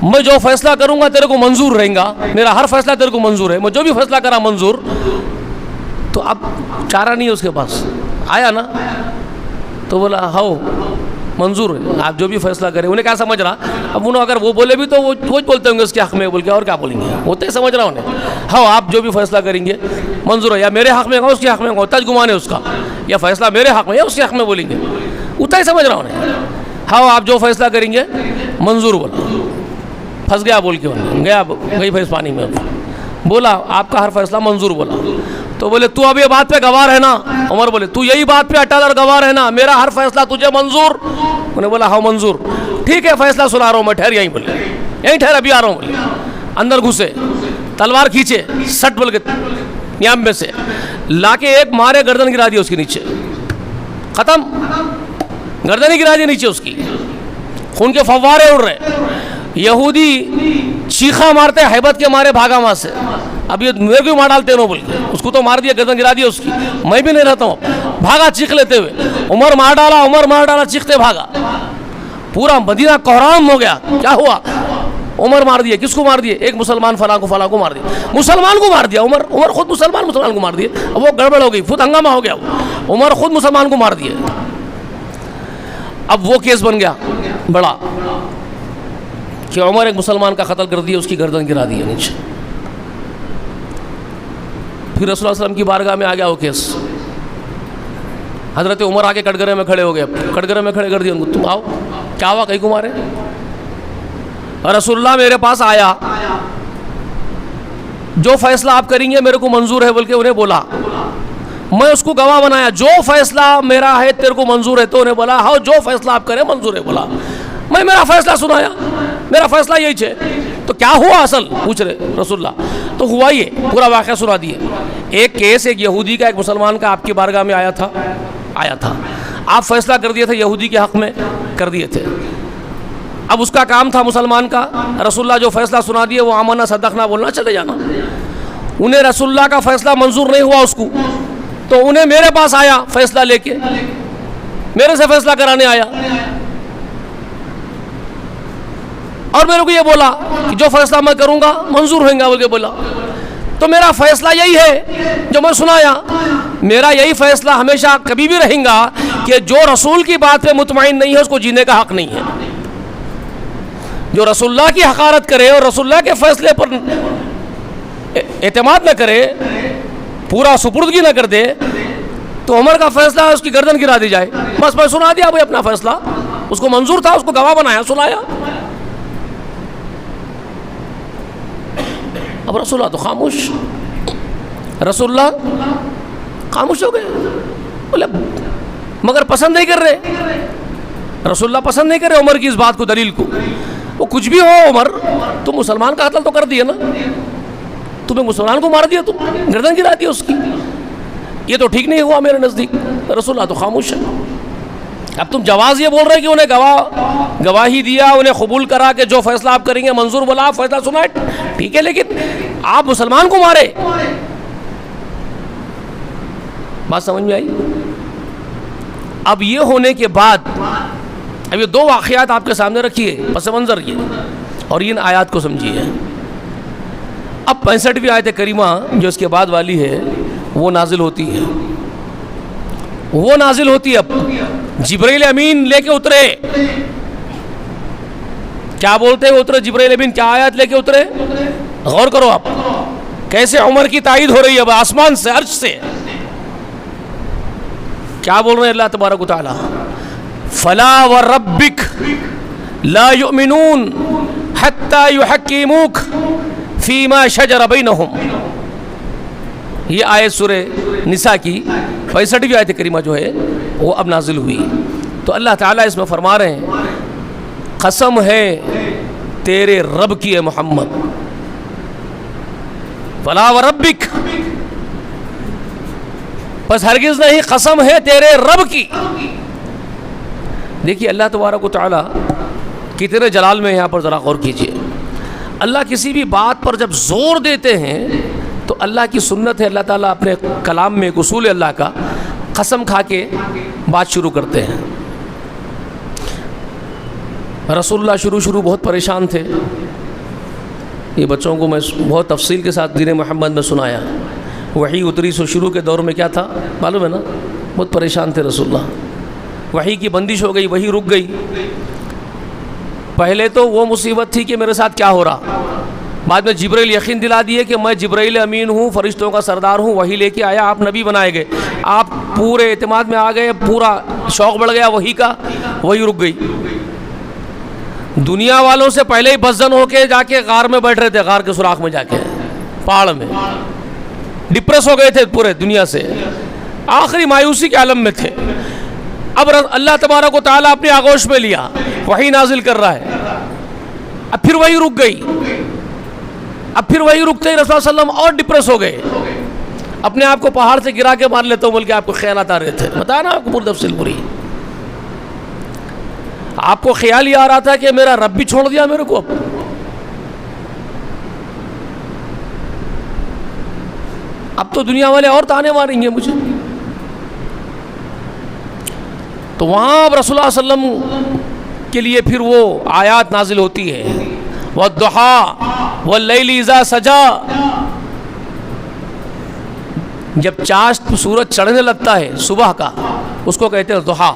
میں جو فیصلہ کروں گا تیرے کو منظور رہیں گا, میرا ہر فیصلہ تیرے کو منظور ہے, میں جو بھی فیصلہ کرا منظور. تو اب چارہ نہیں ہے اس کے پاس, آیا نا. تو بولا ہاؤ منظور ہے, آپ جو بھی فیصلہ کریں. انہیں کیا سمجھ رہا, اب انہوں اگر وہ بولے بھی تو وہ بولتے ہوں گے اس کے حق میں بول کے, اور کیا بولیں گے, وہ تو سمجھ رہا انہیں, ہاؤ آپ جو بھی فیصلہ کریں گے منظور ہے, یا میرے حق میں ہوگا اس کے حق میں ہوگا, تج گمان ہے اس کا, یا فیصلہ میرے حق میں یا اس کے حق میں بولیں گے, اتنا ہی سمجھ رہا انہیں. ہاؤ آپ جو فیصلہ کریں گے منظور. بولا پھنس گیا بول کے, گیا گئی بھینس پانی میں. بولا آپ کا ہر فیصلہ منظور. بولا تو بولے تو اب یہ بات پہ گواہ رہنا. عمر بولے تو یہی بات پہ اٹل اور گواہ رہنا, میرا ہر فیصلہ تجھے منظور. انہیں بولا ہاں منظور, ٹھیک ہے فیصلہ سنا رہا ہوں میں, ٹھہر یہیں, بولے یہیں ٹھہر, ابھی آ رہا ہوں. بولے اندر گھسے, تلوار کھینچے, سٹ بول کے نیام میں سے لا کے ایک مارے, گردن گرا دیا اس کے نیچے, ختم, گردن ہی گرا دی نیچے اس کی, خون کے فوارے اڑ رہے. یہودی چیخا مارتے ہیبت کے مارے بھاگا وہاں سے, اب یہ میرے کو مار ڈالتے نو بول کے, اس کو تو مار دیا, گردن گرا دیا اس کی, میں بھی نہیں رہتا ہوں, بھاگا چیخ لیتے ہوئے. عمر مار ڈالا, چیختے بھاگا. پورا مدینہ کوہرام ہو گیا, کیا ہوا, عمر مار دیا. کس کو مار دیا, ایک مسلمان فلاں کو مار دیا, مسلمان کو مار دیا. عمر خود مسلمان کو مار دیا. اب وہ گڑبڑ ہو گئی, خود ہنگامہ ہو گیا, عمر خود مسلمان کو مار دیا. اب وہ کیس بن گیا بڑا کہ عمر ایک مسلمان کا قتل کر دیا, اس کی گردن گرا دی نیچے. پھر رسول اللہ صلی اللہ علیہ وسلم کی بارگاہ میں آ گیا وہ کیس. حضرت عمر آگے کٹگرے میں کھڑے ہو گئے, کٹگرے میں کھڑے کر دیا ان کو, تم آؤ, کیا ہوا, کہیں کو مارے. رسول اللہ میرے پاس آیا, جو فیصلہ آپ کریں گے میرے کو منظور ہے بول کے انہیں بولا, میں اس کو گواہ بنایا, جو فیصلہ میرا ہے تیرے کو منظور ہے. تو انہیں بولا ہاں جو فیصلہ آپ کریں منظور ہے. بولا میں میرا فیصلہ سنایا, میرا فیصلہ یہی ہے. تو کیا ہوا اصل, پوچھ رہے رسول اللہ. تو ہوا یہ پورا واقعہ سنا دیے. ایک کیس ایک یہودی کا ایک مسلمان کا آپ کی بارگاہ میں آیا تھا, آپ فیصلہ کر دیے تھے, یہودی کے حق میں کر دیے تھے. اب اس کا کام تھا مسلمان کا, رسول اللہ جو فیصلہ سنا دیے وہ آمنا صدقنا بولنا چلے جانا. انہیں رسول اللہ کا فیصلہ منظور نہیں ہوا اس کو, تو انہیں میرے پاس آیا فیصلہ لے کے, میرے سے فیصلہ کرانے آیا, اور میرے کو یہ بولا کہ جو فیصلہ میں کروں گا منظور ہوئیں گا بول کے بولا. تو میرا فیصلہ یہی ہے جو میں سنایا, میرا یہی فیصلہ ہمیشہ کبھی بھی رہیں گا کہ جو رسول کی بات پہ مطمئن نہیں ہے اس کو جینے کا حق نہیں ہے. جو رسول اللہ کی حقارت کرے اور رسول اللہ کے فیصلے پر اعتماد نہ کرے, پورا سپردگی نہ کر دے, تو عمر کا فیصلہ اس کی گردن گرا دی جائے. بس میں سنا دیا بھائی اپنا فیصلہ, اس کو منظور تھا, اس کو گواہ بنایا, سنایا. اب رسول اللہ تو خاموش, رسول اللہ خاموش ہو گئے. بولے مگر پسند نہیں کر رہے, رسول اللہ پسند نہیں کر رہے عمر کی اس بات کو, دلیل کو. وہ کچھ بھی ہو عمر, تم مسلمان کا قتل تو کر دیا نا, تمہیں مسلمان کو مار دیا, تم گردن گرا دیا اس کی, یہ تو ٹھیک نہیں ہوا میرے نزدیک. رسول اللہ تو خاموش ہے. اب تم جواز یہ بول رہے کہ انہیں گواہی دیا, انہیں قبول کرا کہ جو فیصلہ آپ کریں گے منظور, بولا آپ فیصلہ سنائے, ٹھیک ہے, لیکن آپ مسلمان کو مارے. بات سمجھ میں آئی. اب یہ ہونے کے بعد اب یہ دو واقعات آپ کے سامنے رکھیے, پس منظر یہ, اور ان آیات کو سمجھیے. اب 65ویں آیت کریمہ جو اس کے بعد والی ہے وہ نازل ہوتی ہے, اب جبرائیل امین لے کے اترے, کیا بولتے ہوئے اترے جبرائیل امین؟ کیا آیات لے کے اترے؟ غور کرو آپ کیسے عمر کی تائید ہو رہی ہے اب آسمان سے، عرش سے. کیا بول رہے ہیں اللہ تبارک و تعالی؟ فلا وربک لا یؤمنون حتی یحکموک فیما شجر بینہم. یہ آیت سورہ نساء کی 65ویں آیت کریمہ جو ہے وہ اب نازل ہوئی. تو اللہ تعالیٰ اس میں فرما رہے ہیں قسم ہے تیرے رب کی ہے محمد، فلا وربک، بس ہرگز نہیں، قسم ہے تیرے رب کی. دیکھیے اللہ تبارک و تعالیٰ کتنے جلال میں، یہاں پر ذرا غور کیجئے. اللہ کسی بھی بات پر جب زور دیتے ہیں تو اللہ کی سنت ہے، اللہ تعالیٰ اپنے کلام میں ایک اصول ہے اللہ کا، قسم کھا کے بات شروع کرتے ہیں. رسول اللہ شروع بہت پریشان تھے. یہ بچوں کو میں بہت تفصیل کے ساتھ دین محمد میں سنایا. وحی اتری سو شروع کے دور میں کیا تھا معلوم ہے نا؟ بہت پریشان تھے رسول اللہ. وحی کی بندش ہو گئی، وحی رک گئی. پہلے تو وہ مصیبت تھی کہ میرے ساتھ کیا ہو رہا. بعد میں جبرائیل یقین دلا دیے کہ میں جبرائیل امین ہوں، فرشتوں کا سردار ہوں، وحی لے کے آیا، آپ نبی بنائے گئے. آپ پورے اعتماد میں آ گئے، پورا شوق بڑھ گیا وحی کا، وحی رک گئی. دنیا والوں سے پہلے ہی بزن ہو کے جا کے غار میں بیٹھ رہے تھے، غار کے سوراخ میں جا کے، پہاڑ میں ڈپریس ہو گئے تھے پورے دنیا سے، آخری مایوسی کے عالم میں تھے. اب اللہ تبارک و تعالیٰ اپنی آغوش میں لیا، وحی نازل کر رہا ہے. اب پھر وہی رک گئی. اب پھر وہی رکتے ہی رسول اللہ صلی اللہ علیہ وسلم اور ڈپریس ہو گئے. اپنے آپ کو پہاڑ سے گرا کے مار لیتا ہوں بلکہ آپ کو خیالات آ رہے تھے. بتایا نا آپ کو پوری تفصیل پوری. آپ کو خیال یہ آ رہا تھا کہ میرا رب بھی چھوڑ دیا میرے کو. اب تو دنیا والے اور تانے ماریں گے مجھے. تو وہاں اب رسول اللہ صلی اللہ علیہ وسلم کے لیے پھر وہ آیات نازل ہوتی ہے، وَالضُّحَىٰ وَاللَّيْلِ إِذَا سَجَىٰ. جب چاند سورج چڑھنے لگتا ہے صبح کا، اس کو کہتے ہیں ضحیٰ.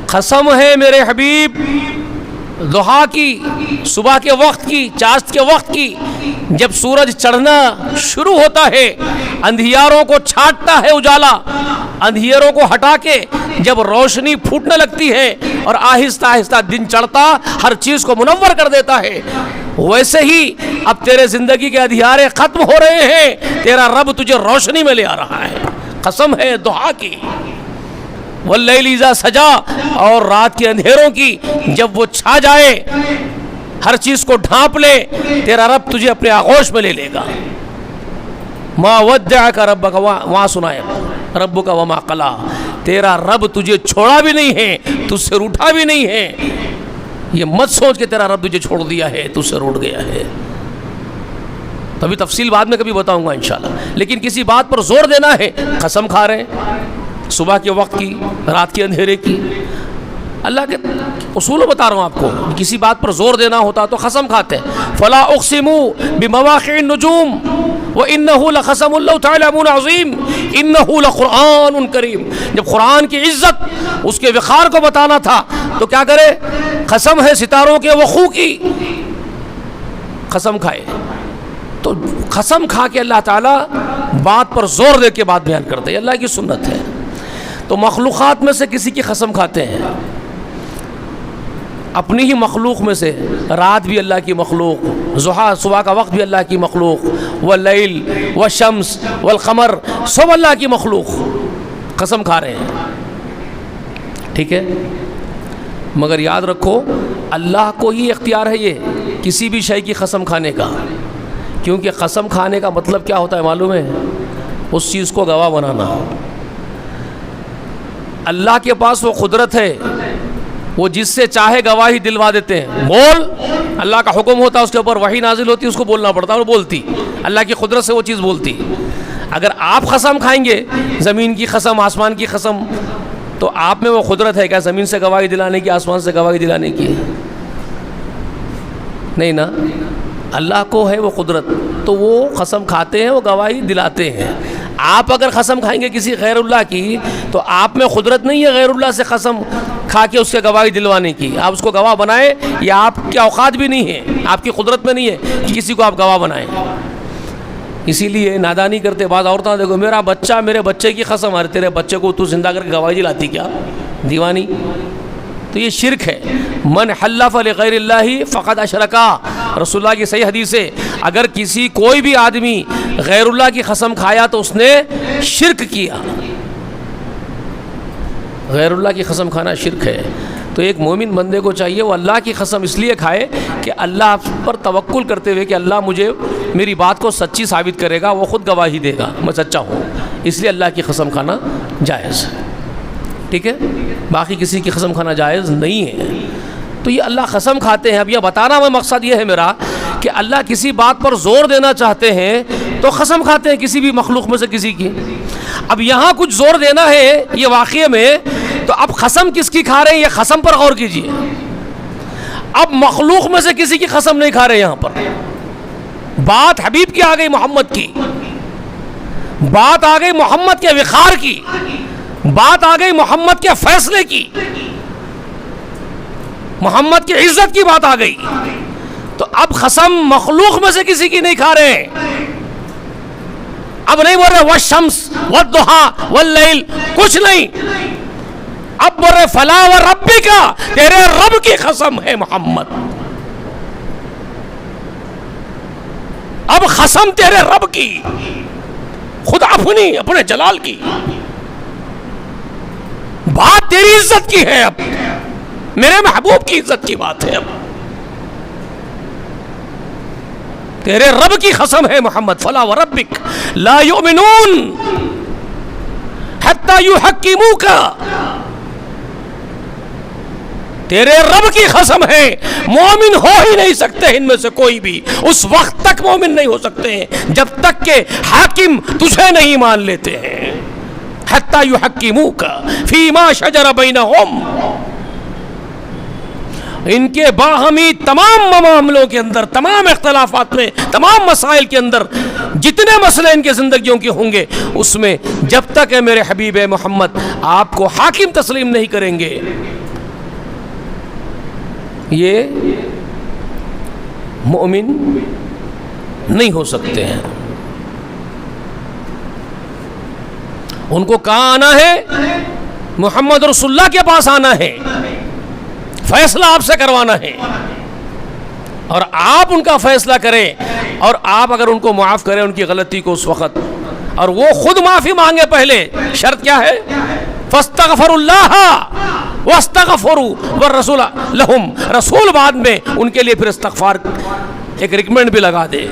قسم ہے میرے حبیب ضحیٰ کی، صبح کے وقت کی، چاند کے وقت کی. جب سورج چڑھنا شروع ہوتا ہے، اندھیاروں کو چھانٹتا ہے اجالا، اندھیروں کو ہٹا کے جب روشنی پھوٹنے لگتی ہے اور آہستہ آہستہ دن چڑھتا ہر چیز کو منور کر دیتا ہے، ویسے ہی اب تیرے زندگی کے اندھیارے ختم ہو رہے ہیں، تیرا رب تجھے روشنی میں لے آ رہا ہے. قسم ہے ضحیٰ کی، واللیل اذا سجا، اور رات کے اندھیروں کی جب وہ چھا جائے، ہر چیز کو ڈھانپ لے، تیرا رب تجھے اپنے آغوش میں لے لے گا. ما ودعک ربک، وہاں سنائے ربک وما قلی، تیرا رب تجھے چھوڑا بھی نہیں ہے، تجھ سے روٹھا بھی نہیں ہے. یہ مت سوچ کہ تیرا رب تجھے چھوڑ دیا ہے، تجھ سے روٹ گیا ہے. تبھی تفصیل بعد میں کبھی بتاؤں گا انشاءاللہ. لیکن کسی بات پر زور دینا ہے، قسم کھا رہے ہیں صبح کے وقت کی، رات کے اندھیرے کی. اللہ کے اصول بتا رہا ہوں آپ کو. کسی بات پر زور دینا ہوتا تو قسم کھاتے ہیں. فلا اقسم بمواقع النجوم وانه لقسم لو تعلمون عظیم انه لقرآن کریم. جب قرآن کی عزت، اس کے وقار کو بتانا تھا تو کیا کرے؟ قسم ہے ستاروں کے وقوع کی، قسم کھائے. تو قسم کھا کے اللہ تعالیٰ بات پر زور دے کے بات بیان کرتے ہیں، اللہ کی سنت ہے. تو مخلوقات میں سے کسی کی قسم کھاتے ہیں، اپنی ہی مخلوق میں سے. رات بھی اللہ کی مخلوق، ضحیٰ صبح کا وقت بھی اللہ کی مخلوق، واللیل والشمس والقمر سب اللہ کی مخلوق، قسم کھا رہے ہیں. ٹھیک ہے، مگر یاد رکھو اللہ کو ہی اختیار ہے یہ کسی بھی شے کی قسم کھانے کا. کیونکہ قسم کھانے کا مطلب کیا ہوتا ہے معلوم ہے؟ اس چیز کو گواہ بنانا. اللہ کے پاس وہ قدرت ہے، وہ جس سے چاہے گواہی دلوا دیتے ہیں. بول، اللہ کا حکم ہوتا ہے، اس کے اوپر وحی نازل ہوتی، اس کو بولنا پڑتا ہے، اور بولتی اللہ کی قدرت سے وہ چیز بولتی. اگر آپ قسم کھائیں گے، زمین کی قسم، آسمان کی قسم، تو آپ میں وہ قدرت ہے کیا زمین سے گواہی دلانے کی، آسمان سے گواہی دلانے کی؟ نہیں نا. اللہ کو ہے وہ قدرت، تو وہ قسم کھاتے ہیں، وہ گواہی دلاتے ہیں. آپ اگر قسم کھائیں گے کسی غیر اللہ کی تو آپ میں قدرت نہیں ہے غیر اللہ سے قسم کھا کے اس سے گواہی دلوانے کی. آپ اس کو گواہ بنائیں، یہ آپ کی اوقات بھی نہیں ہے، آپ کی قدرت میں نہیں ہے کہ کسی کو آپ گواہ بنائیں. اسی لیے نادانی کرتے بعض عورتیں، دیکھو میرا بچہ، میرے بچے کی قسم، ارے تیرے بچے کو تو زندہ کر کے گواہی دلاتی کیا دیوانی؟ تو یہ شرک ہے. من حلف لغیر اللہ فقد اشرکا، رسول اللہ کی صحیح حدیث ہے، اگر کوئی بھی آدمی غیر اللہ کی قسم کھایا تو اس نے شرک کیا. غیر اللہ کی قسم کھانا شرک ہے. تو ایک مومن بندے کو چاہیے وہ اللہ کی قسم اس لیے کھائے کہ اللہ پر توکل کرتے ہوئے کہ اللہ مجھے میری بات کو سچی ثابت کرے گا، وہ خود گواہی دے گا میں سچا ہوں، اس لیے اللہ کی قسم کھانا جائز ہے. ٹھیک ہے، باقی کسی کی قسم کھانا جائز نہیں ہے. تو یہ اللہ قسم کھاتے ہیں. اب یہ بتانا میں مقصد یہ ہے میرا کہ اللہ کسی بات پر زور دینا چاہتے ہیں تو قسم کھاتے ہیں کسی بھی مخلوق میں سے کسی کی. اب یہاں کچھ زور دینا ہے یہ واقعے میں، تو اب قسم کس کی کھا رہے ہیں یہ قسم پر غور کیجیے. اب مخلوق میں سے کسی کی قسم نہیں کھا رہے، یہاں پر بات حبیب کی آ گئی، محمد کی بات آ گئی، محمد کے وقار کی بات آ گئی، محمد کے فیصلے کی، محمد کی عزت کی بات آ گئی. تو اب قسم مخلوق میں سے کسی کی نہیں کھا رہے ہیں. اب نہیں بول رہے والشمس والضحى واللیل، کچھ نہیں. اب بول رہے فلا وربک، تیرے رب کی قسم ہے محمد. اب قسم تیرے رب کی، خود اپنے جلال کی، بات تیری عزت کی ہے. اب میرے محبوب کی عزت کی بات ہے. اب تیرے رب کی قسم ہے محمد. فلا وربک لا یؤمنون حتی یحکموک، تیرے رب کی قسم ہے مومن ہو ہی نہیں سکتے ان میں سے کوئی بھی، اس وقت تک مومن نہیں ہو سکتے ہیں جب تک کہ حاکم تجھے نہیں مان لیتے ہیں. حتی یحکموک فیما شجر بینہم، ان کے باہمی تمام معاملوں کے اندر، تمام اختلافات میں، تمام مسائل کے اندر جتنے مسئلے ان کے زندگیوں کے ہوں گے، اس میں جب تک ہے میرے حبیب محمد آپ کو حاکم تسلیم نہیں کریں گے، یہ مومن نہیں ہو سکتے ہیں. ان کو کہاں آنا ہے؟ محمد رسول اللہ کے پاس آنا ہے، فیصلہ آپ سے کروانا ہے، اور آپ ان کا فیصلہ کریں، اور آپ اگر ان کو معاف کریں ان کی غلطی کو اس وقت، اور وہ خود معافی مانگے. پہلے شرط کیا ہے؟ فاستغفروا اللہ واستغفروا والرسول لہم، رسول بعد میں ان کے لیے پھر استغفار ایک ریکمنڈ بھی لگا دے،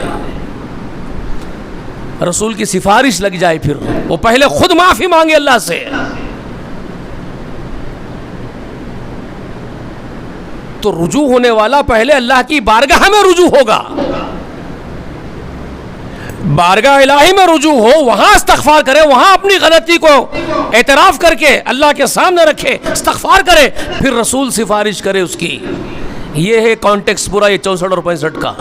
رسول کی سفارش لگ جائے. پھر وہ پہلے خود معافی مانگے اللہ سے. تو رجوع ہونے والا پہلے اللہ کی بارگاہ میں رجوع ہوگا، بارگاہ الہی میں رجوع ہو، وہاں استغفار کرے، وہاں اپنی غلطی کو اعتراف کر کے اللہ کے سامنے رکھے، استغفار کرے، پھر رسول سفارش کرے اس کی. یہ ہے کانٹیکس پورا یہ 64 اور 65 کا.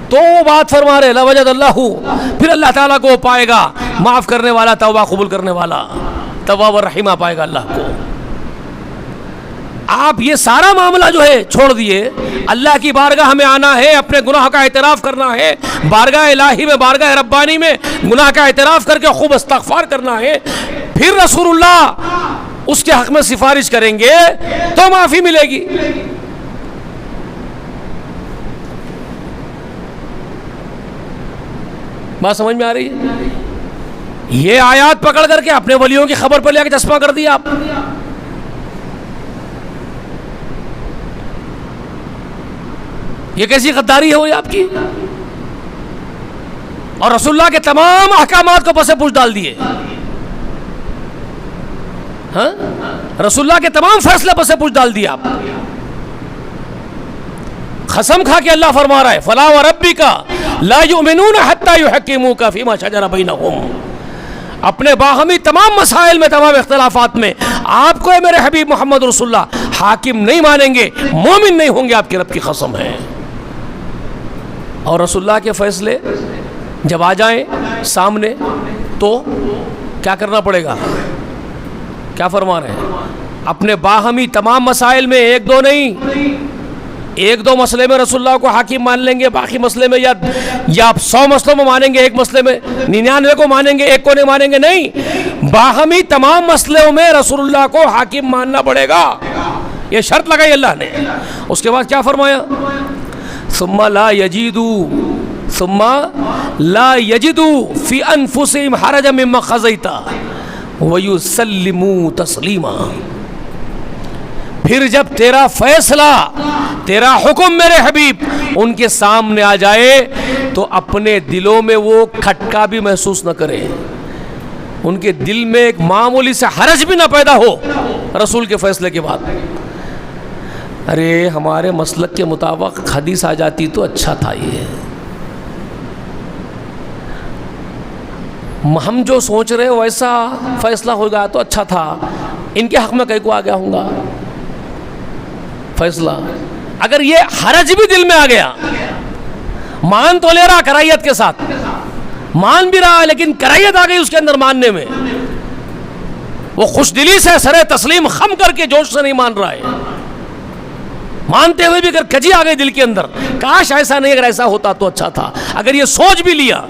تو وہ بات فرما رہے لوجد اللہ، پھر اللہ تعالیٰ کو پائے گا معاف کرنے والا، توبہ قبول کرنے والا، تواب الرحیمہ پائے گا اللہ کو. آپ یہ سارا معاملہ جو ہے چھوڑ دیے، اللہ کی بارگاہ میں آنا ہے، اپنے گناہ کا اعتراف کرنا ہے، بارگاہ الہی میں، بارگاہ ربانی میں گناہ کا اعتراف کر کے خوب استغفار کرنا ہے. پھر رسول اللہ اس کے حق میں سفارش کریں گے تو معافی ملے گی. بات سمجھ میں آ رہی ہے؟ یہ آیات پکڑ کر کے اپنے ولیوں کی خبر پر لے کے چشمہ کر دیا آپ. یہ کیسی غداری ہے ہوئی آپ کی؟ اور رسول اللہ کے تمام احکامات کو پس پوچھ ڈال دیے. ہاں، رسول اللہ کے تمام فیصلے پس پوچھ ڈال دیے آپ. قسم کھا کے اللہ فرما رہا ہے فلا وربک لا یؤمنون حتی یحکموک فیما شجر بینہم. اپنے باہمی تمام مسائل میں، تمام اختلافات میں آپ کو میرے حبیب محمد رسول اللہ حاکم نہیں مانیں گے، مومن نہیں ہوں گے. آپ کے رب کی قسم ہے. اور رسول اللہ کے فیصلے جب آ جائیں سامنے تو کیا کرنا پڑے گا؟ کیا فرما رہے ہیں؟ اپنے باہمی تمام مسائل میں، ایک دو نہیں، ایک دو مسئلے میں رسول اللہ کو حاکم مان لیں گے، باقی مسئلے میں یا 100 مسئلوں میں مانیں گے، ایک مسئلے میں 99 کو مانیں گے، ایک کو نہیں مانیں گے، نہیں، باہمی تمام مسئلوں میں رسول اللہ کو حاکم ماننا پڑے گا، یہ شرط لگائی اللہ نے۔ اس کے بعد کیا فرمایا؟ ثم لا یجدوا فی انفسہم حرجا مما قضیت ویسلموا تسلیما۔ پھر جب تیرا فیصلہ، تیرا حکم میرے حبیب ان کے سامنے آ جائے تو اپنے دلوں میں وہ کھٹکا بھی محسوس نہ کرے، ان کے دل میں ایک معمولی سے حرج بھی نہ پیدا ہو رسول کے فیصلے کے بعد۔ ارے ہمارے مسلک کے مطابق حدیث آ جاتی تو اچھا تھا، یہ ہم جو سوچ رہے ویسا فیصلہ ہو گیا تو اچھا تھا، ان کے حق میں کہیں کو آ گیا ہوں گا فیصلہ۔ اگر یہ حرج بھی دل میں آ گیا، مان تو لے رہا کراہیت کے ساتھ، مان بھی رہا لیکن کراہیت آ گئی اس کے اندر ماننے میں، وہ خوش دلی سے سر تسلیم خم کر کے جوش سے نہیں مان رہا ہے، مانتے ہوئے بھی اگر کجی آ گئی دل کے اندر، کاش ایسا نہیں، اگر ایسا ہوتا تو اچھا تھا، اگر یہ سوچ بھی لیا،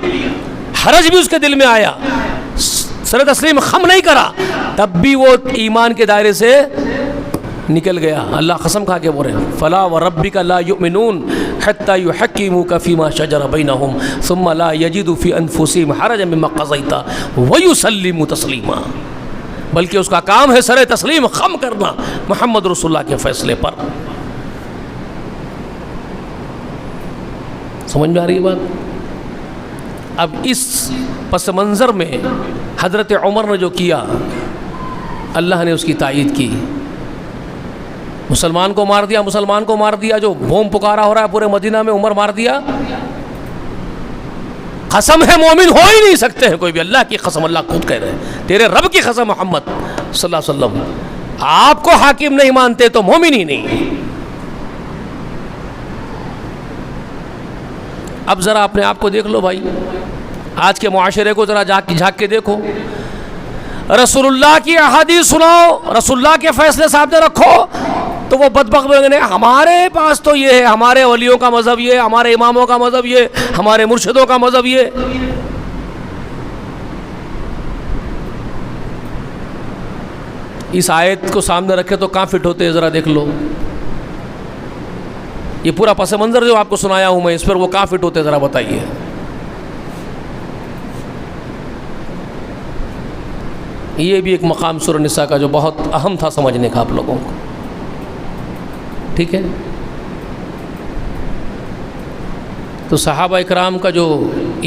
حرج بھی اس کے دل میں آیا، سر تسلیم خم نہیں کرا، تب بھی وہ ایمان کے دائرے سے نکل گیا۔ اللہ قسم کھا کے بول رہے ہیں فلا وربک لا یؤمنون حتی یحکموک فیما شجر بینہم ثم لا یجدوا فی انفسہم حرجا مما قضیت ویسلموا تسلیما۔ بلکہ اس کا کام ہے سر تسلیم خم کرنا محمد رسول اللہ کے فیصلے پر۔ سمجھ میں آ رہی ہے بات؟ اب اس پس منظر میں حضرت عمر نے جو کیا، اللہ نے اس کی تائید کی، مسلمان کو مار دیا، مسلمان کو مار دیا، جو بوم پکارا ہو رہا ہے پورے مدینہ میں، عمر مار دیا۔ قسم ہے مومن ہو ہی نہیں سکتے ہیں کوئی بھی، اللہ کی قسم، اللہ خود کہہ رہے ہیں تیرے رب کی قسم محمد صلی اللہ علیہ وسلم، آپ کو حاکم نہیں مانتے تو مومن ہی نہیں۔ اب ذرا اپنے آپ کو دیکھ لو بھائی، آج کے معاشرے کو ذرا جھانک کے دیکھو، رسول اللہ کی احادیث سناؤ، رسول اللہ کے فیصلے سامنے رکھو تو وہ بدبخت بولیں گے ہمارے پاس تو یہ ہے، ہمارے ولیوں کا مذہب یہ، ہمارے اماموں کا مذہب یہ، ہمارے مرشدوں کا مذہب یہ۔ اس آیت کو سامنے رکھے تو کہاں فٹ ہوتے ہیں ذرا دیکھ لو، یہ پورا پس منظر جو آپ کو سنایا ہوں میں، اس پر وہ کہاں فٹ ہوتے ذرا بتائیے۔ یہ بھی ایک مقام سورہ نساء کا جو بہت اہم تھا سمجھنے کا آپ لوگوں کو، ٹھیک ہے؟ تو صحابہ اکرام کا جو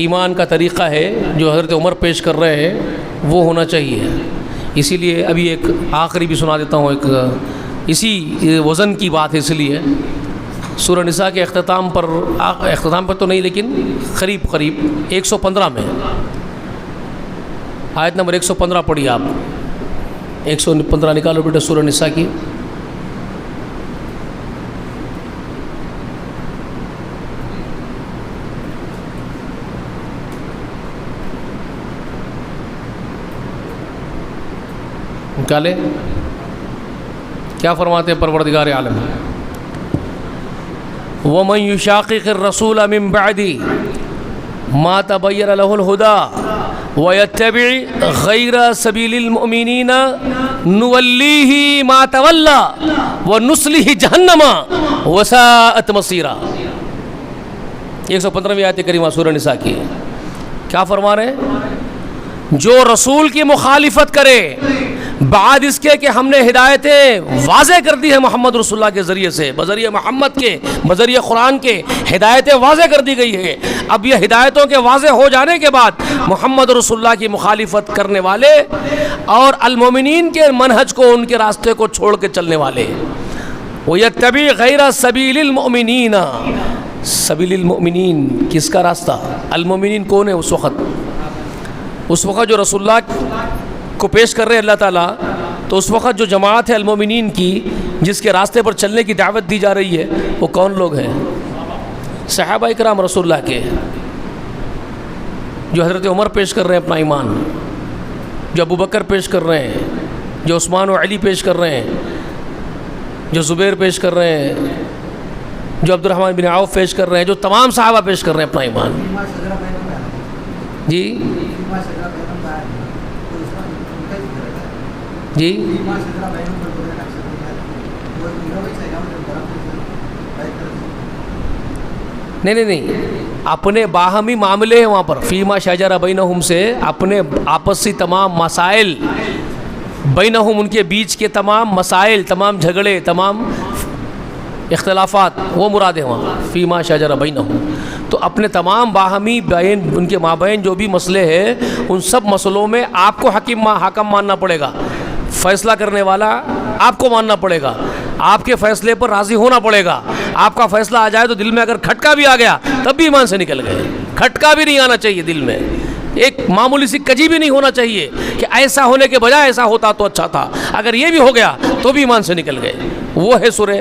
ایمان کا طریقہ ہے جو حضرت عمر پیش کر رہے ہیں وہ ہونا چاہیے۔ اسی لیے ابھی ایک آخری بھی سنا دیتا ہوں، ایک اسی وزن کی بات ہے، اس لیے سورہ نساء کے اختتام پر تو نہیں لیکن قریب 115 میں آیت نمبر 115 پڑھی آپ، 115 نکالو بیٹا سورہ نساء کی۔ نکالے، کیا فرماتے ہیں پروردگار عالم؟ وَمَن يُشَاقِقِ الرَّسُولَ مِن بَعْدِ مَا تَبَيَّنَ لَهُ الْهُدَى وَيَتَّبِعْ غَيْرَ سَبِيلِ الْمُؤْمِنِينَ نُوَلِّهِ مَا تَوَلَّى وَنُصْلِهِ جَهَنَّمَ وَسَاءَتْ مَصِيرًا۔ 115ویں آیت کریمہ سورہ نساء کی، کیا فرما رہے ہیں؟ جو رسول کی مخالفت کرے بعد اس کے کہ ہم نے ہدایتیں واضح کر دی ہیں محمد رسول اللہ کے ذریعے سے، بذریعہ محمد کے، بذریعہ قرآن کے ہدایتیں واضح کر دی گئی ہیں، اب یہ ہدایتوں کے واضح ہو جانے کے بعد محمد رسول اللہ کی مخالفت کرنے والے اور المومنین کے منہج کو، ان کے راستے کو چھوڑ کے چلنے والے، وَيَتَّبِعْ غَيْرَ سَبِيلِ الْمُؤْمِنِينَ، سبیل المؤمنین کس کا راستہ؟ المؤمنین کون ہے اس وقت جو رسول اللہ کو پیش کر رہے ہیں اللہ تعالیٰ، تو اس وقت جو جماعت ہے المؤمنین کی جس کے راستے پر چلنے کی دعوت دی جا رہی ہے وہ کون لوگ ہیں؟ صحابہ اکرام رسول اللہ کے، جو حضرت عمر پیش کر رہے ہیں اپنا ایمان، جو ابو بکر پیش کر رہے ہیں، جو عثمان و علی پیش کر رہے ہیں، جو زبیر پیش کر رہے ہیں، جو عبد الرحمن بن عوف پیش کر رہے ہیں، جو تمام صحابہ پیش کر رہے ہیں اپنا ایمان. جی جی نہیں، اپنے باہمی معاملے ہیں وہاں پر. فیما شجر بینہم سے اپنے آپسی تمام مسائل، بینہم ان کے بیچ کے تمام مسائل، تمام جھگڑے، تمام اختلافات، وہ مراد ہے وہاں فیما شجر بینہم. تو اپنے تمام باہمی بین، ان کے مابین جو بھی مسئلے ہیں، ان سب مسئلوں میں آپ کو حاکم ماننا پڑے گا. فیصلہ کرنے والا آپ کو ماننا پڑے گا، آپ کے فیصلے پر راضی ہونا پڑے گا. آپ کا فیصلہ آ جائے تو دل میں اگر کھٹکا بھی آ گیا تب بھی ایمان سے نکل گئے. کھٹکا بھی نہیں آنا چاہیے دل میں، ایک معمولی سی کجی بھی نہیں ہونا چاہیے کہ ایسا ہونے کے بجائے ایسا ہوتا تو اچھا تھا. اگر یہ بھی ہو گیا تو بھی ایمان سے نکل گئے. وہ ہے سورہ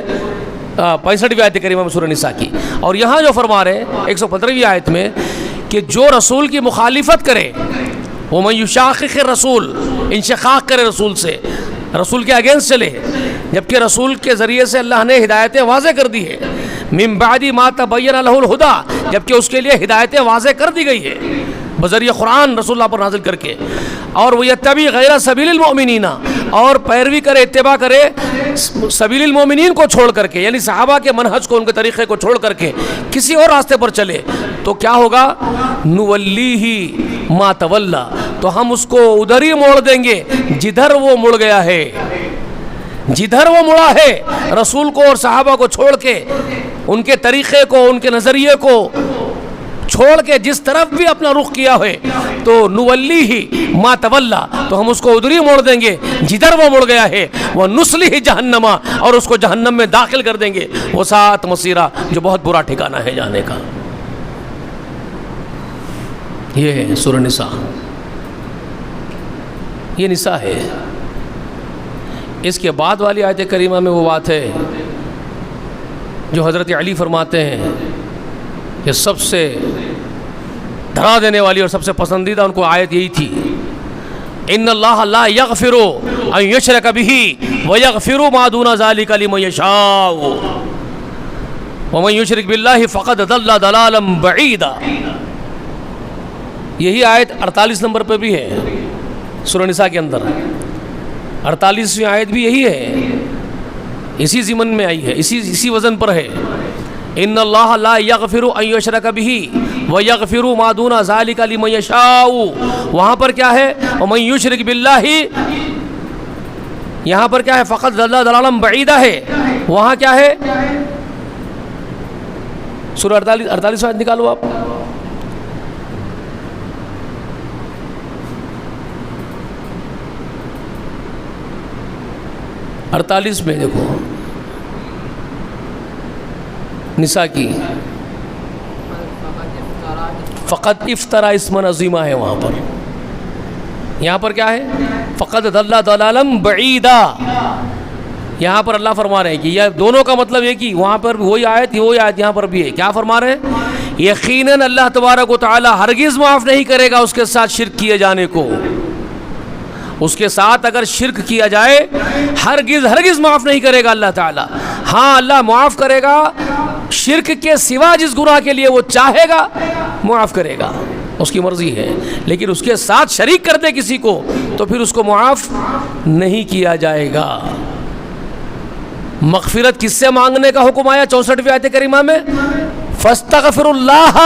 65ویں آیت کریمہ میں سورہ نساء کی. اور یہاں جو فرما رہے ہیں 115ویں آیت میں کہ جو رسول کی مخالفت کرے، وَمَن يُشَاقِقِ الرَّسُولَ، انشقاق کرے رسول سے، رسول کے اگینسٹ چلے، جبکہ رسول کے ذریعے سے اللہ نے ہدایتیں واضح کر دی ہے. مِن بَعْدِ مَا تَبَيَّنَ لَهُ الْهُدَى، جبکہ اس کے لیے ہدایتیں واضح کر دی گئی ہے بذریعہ قرآن رسول اللہ پر نازل کر کے. اور وَيَتَّبِعْ غَيْرَ سَبِيلِ الْمُؤْمِنِينَ، اور پیروی کرے، اتباع کرے سبیل المومنین کو چھوڑ کر کے، یعنی صحابہ کے منہج کو، ان کے طریقے کو چھوڑ کر کے کسی اور راستے پر چلے، تو کیا ہوگا؟ نُوَلِّيهِ مَا تَوَلَّى، تو ہم اس کو ادھر ہی موڑ دیں گے جدھر وہ مڑ گیا ہے. جدھر وہ مڑا ہے رسول کو اور صحابہ کو چھوڑ کے، ان کے طریقے کو، ان کے نظریے کو چھوڑ کے جس طرف بھی اپنا رخ کیا ہے، تو نُوَلِّيهِ مَا تَوَلَّى، تو ہم اس کو ادھر ہی موڑ دیں گے جدھر وہ مڑ گیا ہے. وَنُصْلِهِ جَهَنَّمَ، اور اس کو جہنم میں داخل کر دیں گے. وَسَاءَتْ مَصِيرًا، جو بہت برا ٹھکانہ ہے جانے کا. یہ ہے سورہ نساء، یہ نساء ہے. اس کے بعد والی آیت کریمہ میں وہ بات ہے جو حضرت علی فرماتے ہیں کہ سب سے ڈرا دینے والی اور سب سے پسندیدہ ان کو آیت یہی تھی، ان اللہ لا یغفر ان یشرک بہ ویغفر ما دون ذلک لمن یشاء ومن یشرک باللہ فقد ضل ضلالا بعیدا. یہی آیت 48 نمبر پہ بھی ہے سورہ نساء کے اندر. 48ویں آیت بھی یہی ہے، اسی ضمن میں آئی ہے، اسی وزن پر ہے. ان اللہ لا یغفر ان یشرک بہ ویغفر ما دون ذلک لمن یشاء. وہاں پر کیا ہے؟ ومن یشرک باللہ، یہاں پر کیا ہے؟ فقط ضل ضلالا بعیدا ہے. وہاں کیا ہے؟ سورہ 48 آیت نکالو آپ. اڑتالیس میں دیکھو نساء کی، فقط افطرا اسما عظیمہ ہے وہاں پر. یہاں پر کیا ہے؟ فقط ضل ضلالا بعیدا. یہاں پر اللہ فرما رہے ہیں کہ یہ دونوں کا مطلب یہ کہ وہاں پر وہی آیت یہاں پر بھی ہے. کیا فرما رہے ہیں؟ یقیناً اللہ تبارک و تعالی ہرگز معاف نہیں کرے گا اس کے ساتھ شرک کیے جانے کو. اس کے ساتھ اگر شرک کیا جائے ہرگز معاف نہیں کرے گا اللہ تعالی. ہاں اللہ معاف کرے گا شرک کے سوا، جس گناہ کے لیے وہ چاہے گا معاف کرے گا، اس کی مرضی ہے. لیکن اس کے ساتھ شریک کر دے کسی کو تو پھر اس کو معاف نہیں کیا جائے گا. مغفرت کس سے مانگنے کا حکم آیا 64ویں آیت کریمہ میں؟ فاستغفر اللہ،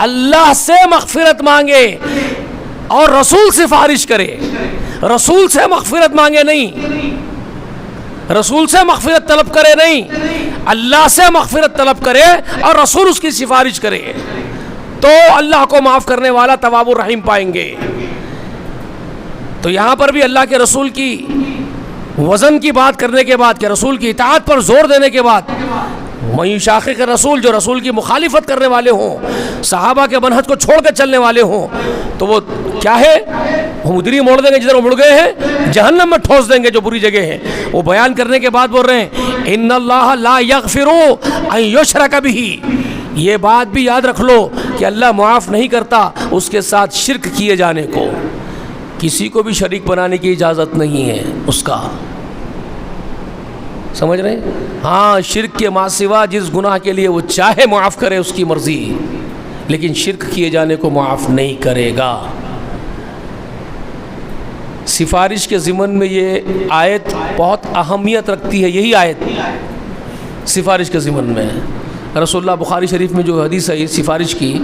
اللہ سے مغفرت مانگے اور رسول سفارش کرے. رسول سے مغفرت مانگے نہیں، رسول سے مغفرت طلب کرے نہیں، اللہ سے مغفرت طلب کرے اور رسول اس کی سفارش کرے تو اللہ کو معاف کرنے والا تواب الرحیم پائیں گے. تو یہاں پر بھی اللہ کے رسول کی وزن کی بات کرنے کے بعد کہ رسول کی اطاعت پر زور دینے کے بعد، من یشاقق الرسول، جو رسول کی مخالفت کرنے والے ہوں، صحابہ کے منہج کو چھوڑ کے چلنے والے ہوں، تو وہ کیا ہے؟ ہم ادھر ہی موڑ دیں گے جدھر وہ مڑ گئے ہیں، جہنم میں ٹھوس دیں گے جو بری جگہ ہے. وہ بیان کرنے کے بعد بول رہے ہیں ان اللہ لا یغفر ان یشرک بہ. یہ بات بھی یاد رکھ لو کہ اللہ معاف نہیں کرتا اس کے ساتھ شرک کیے جانے کو. کسی کو بھی شریک بنانے کی اجازت نہیں ہے اس کا، سمجھ رہے ہیں؟ ہاں شرک کے ما سوا جس گناہ کے لیے وہ چاہے معاف کرے اس کی مرضی، لیکن شرک کیے جانے کو معاف نہیں کرے گا۔ سفارش کے ضمن میں یہ آیت بہت اہمیت رکھتی ہے، یہی آیت سفارش کے ضمن میں رسول اللہ بخاری شریف میں جو حدیث ہے سفارش کی،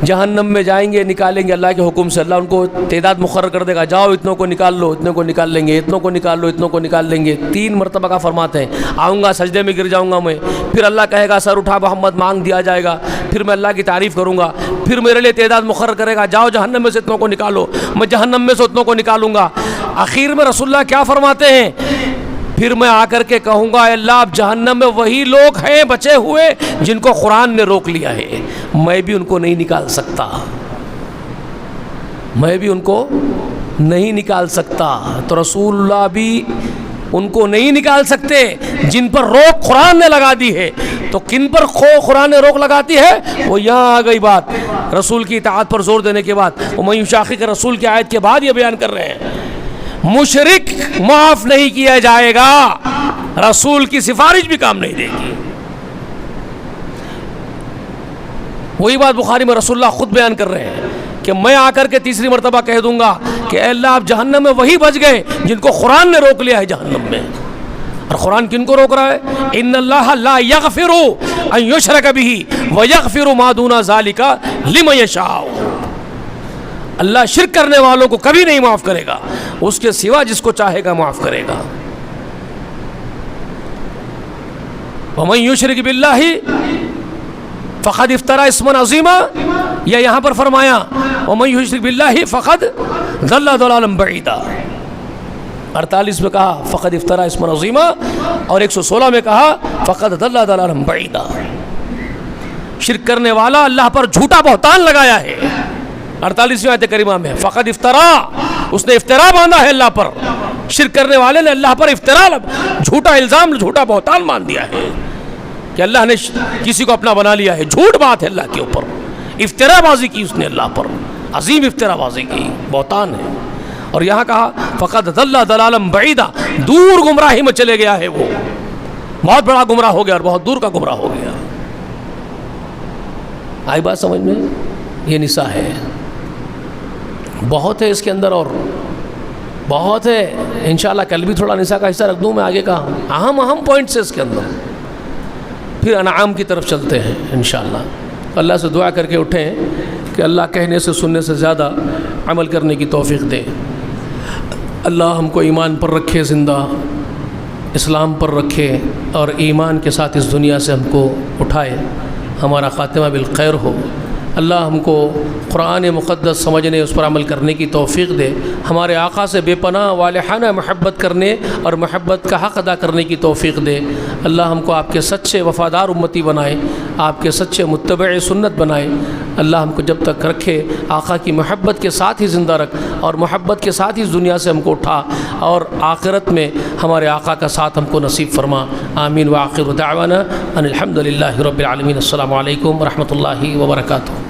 جہنم میں جائیں گے نکالیں گے اللہ کے حکم سے، اللہ ان کو تعداد مقرر کر دے گا، جاؤ اتنوں کو نکال لو، اتنوں کو نکال لیں گے، اتنوں کو نکال لو، اتنوں کو نکال لیں گے۔ 3 مرتبہ کا فرماتے ہیں، آؤں گا سجدے میں گر جاؤں گا میں، پھر اللہ کہے گا سر اٹھا محمد، مانگ دیا جائے گا، پھر میں اللہ کی تعریف کروں گا، پھر میرے لیے تعداد مقرر کرے گا، جاؤ جہنم میں سے اتنوں کو نکالو، میں جہنم میں سے اتنوں کو نکالوں گا۔ آخر میں رسول اللہ کیا فرماتے ہیں؟ پھر میں آ کر کے کہوں گا اے اللہ اب جہنم میں وہی لوگ ہیں بچے ہوئے جن کو قرآن نے روک لیا ہے، میں بھی ان کو نہیں نکال سکتا، میں بھی ان کو نہیں نکال سکتا۔ تو رسول اللہ بھی ان کو نہیں نکال سکتے جن پر روک قرآن نے لگا دی ہے۔ تو کن پر قرآن نے روک لگاتی ہے؟ وہ یہاں آ گئی بات رسول کی اطاعت پر زور دینے کے بعد، وَمَن یُشَاقِقِ الرَّسُولَ کی آیت کے بعد یہ بیان کر رہے ہیں مشرک معاف نہیں کیا جائے گا، رسول کی سفارش بھی کام نہیں دے گی۔ وہی بات بخاری میں رسول اللہ خود بیان کر رہے ہیں کہ میں آ کر کے تیسری مرتبہ کہہ دوں گا کہ اے اللہ آپ جہنم میں وہی بچ گئے جن کو قرآن نے روک لیا ہے جہنم میں۔ اور قرآن کن کو روک رہا ہے؟ ان اللہ لا یغفر ان یشرک بہ ویغفر ما دون ذلک لمن یشاء۔ اللہ شرک کرنے والوں کو کبھی نہیں معاف کرے گا، اس کے سوا جس کو چاہے گا معاف کرے گا۔ ومن یشرک باللہ فقد افترى اسما عظیما، یا یہاں پر فرمایا ومن یشرک باللہ فقد ضل ضلالا بعیدا۔ 48 میں کہا فقد افترى اسما عظیما، اور 116 میں کہا فقد ضل ضلالا بعیدا۔ شرک کرنے والا اللہ پر جھوٹا بہتان لگایا ہے۔ 48ویں آیت کریمہ میں فقد افترا، اس نے افترا باندھا ہے اللہ پر، شرک کرنے والے نے اللہ پر افترا، جھوٹا الزام، جھوٹا بہتان مان دیا ہے کہ اللہ نے کسی کو اپنا بنا لیا ہے۔ جھوٹ بات ہے اللہ کے اوپر، افترا بازی کی اس نے اللہ پر، عظیم افترا بازی کی، بہتان ہے۔ اور یہاں کہا فقد ضل ضلالا بعیدا، دور گمراہی میں چلے گیا ہے، وہ بہت بڑا گمراہ ہو گیا اور بہت دور کا گمراہ ہو گیا۔ آئی بات سمجھ میں؟ یہ نساء ہے، بہت ہے اس کے اندر اور بہت ہے۔ انشاءاللہ کل بھی تھوڑا نساء کا حصہ رکھ دوں میں، آگے کا اہم پوائنٹس ہے اس کے اندر۔ پھر انعام کی طرف چلتے ہیں انشاءاللہ۔ اللہ سے دعا کر کے اٹھیں کہ اللہ کہنے سے سننے سے زیادہ عمل کرنے کی توفیق دے۔ اللہ ہم کو ایمان پر رکھے زندہ، اسلام پر رکھے، اور ایمان کے ساتھ اس دنیا سے ہم کو اٹھائے، ہمارا خاتمہ بالخیر ہو۔ اللہ ہم کو قرآن مقدس سمجھنے، اس پر عمل کرنے کی توفیق دے، ہمارے آقا سے بے پناہ والہانہ محبت کرنے اور محبت کا حق ادا کرنے کی توفیق دے۔ اللہ ہم کو آپ کے سچے وفادار امتی بنائے، آپ کے سچے متبع سنت بنائے۔ اللہ ہم کو جب تک رکھے آقا کی محبت کے ساتھ ہی زندہ رکھ، اور محبت کے ساتھ ہی اس دنیا سے ہم کو اٹھا، اور آخرت میں ہمارے آقا کا ساتھ ہم کو نصیب فرما۔ آمین۔ وآخر دعوانا ان الحمد للہ رب العالمین۔ السلام علیکم ورحمۃ اللہ وبرکاتہ۔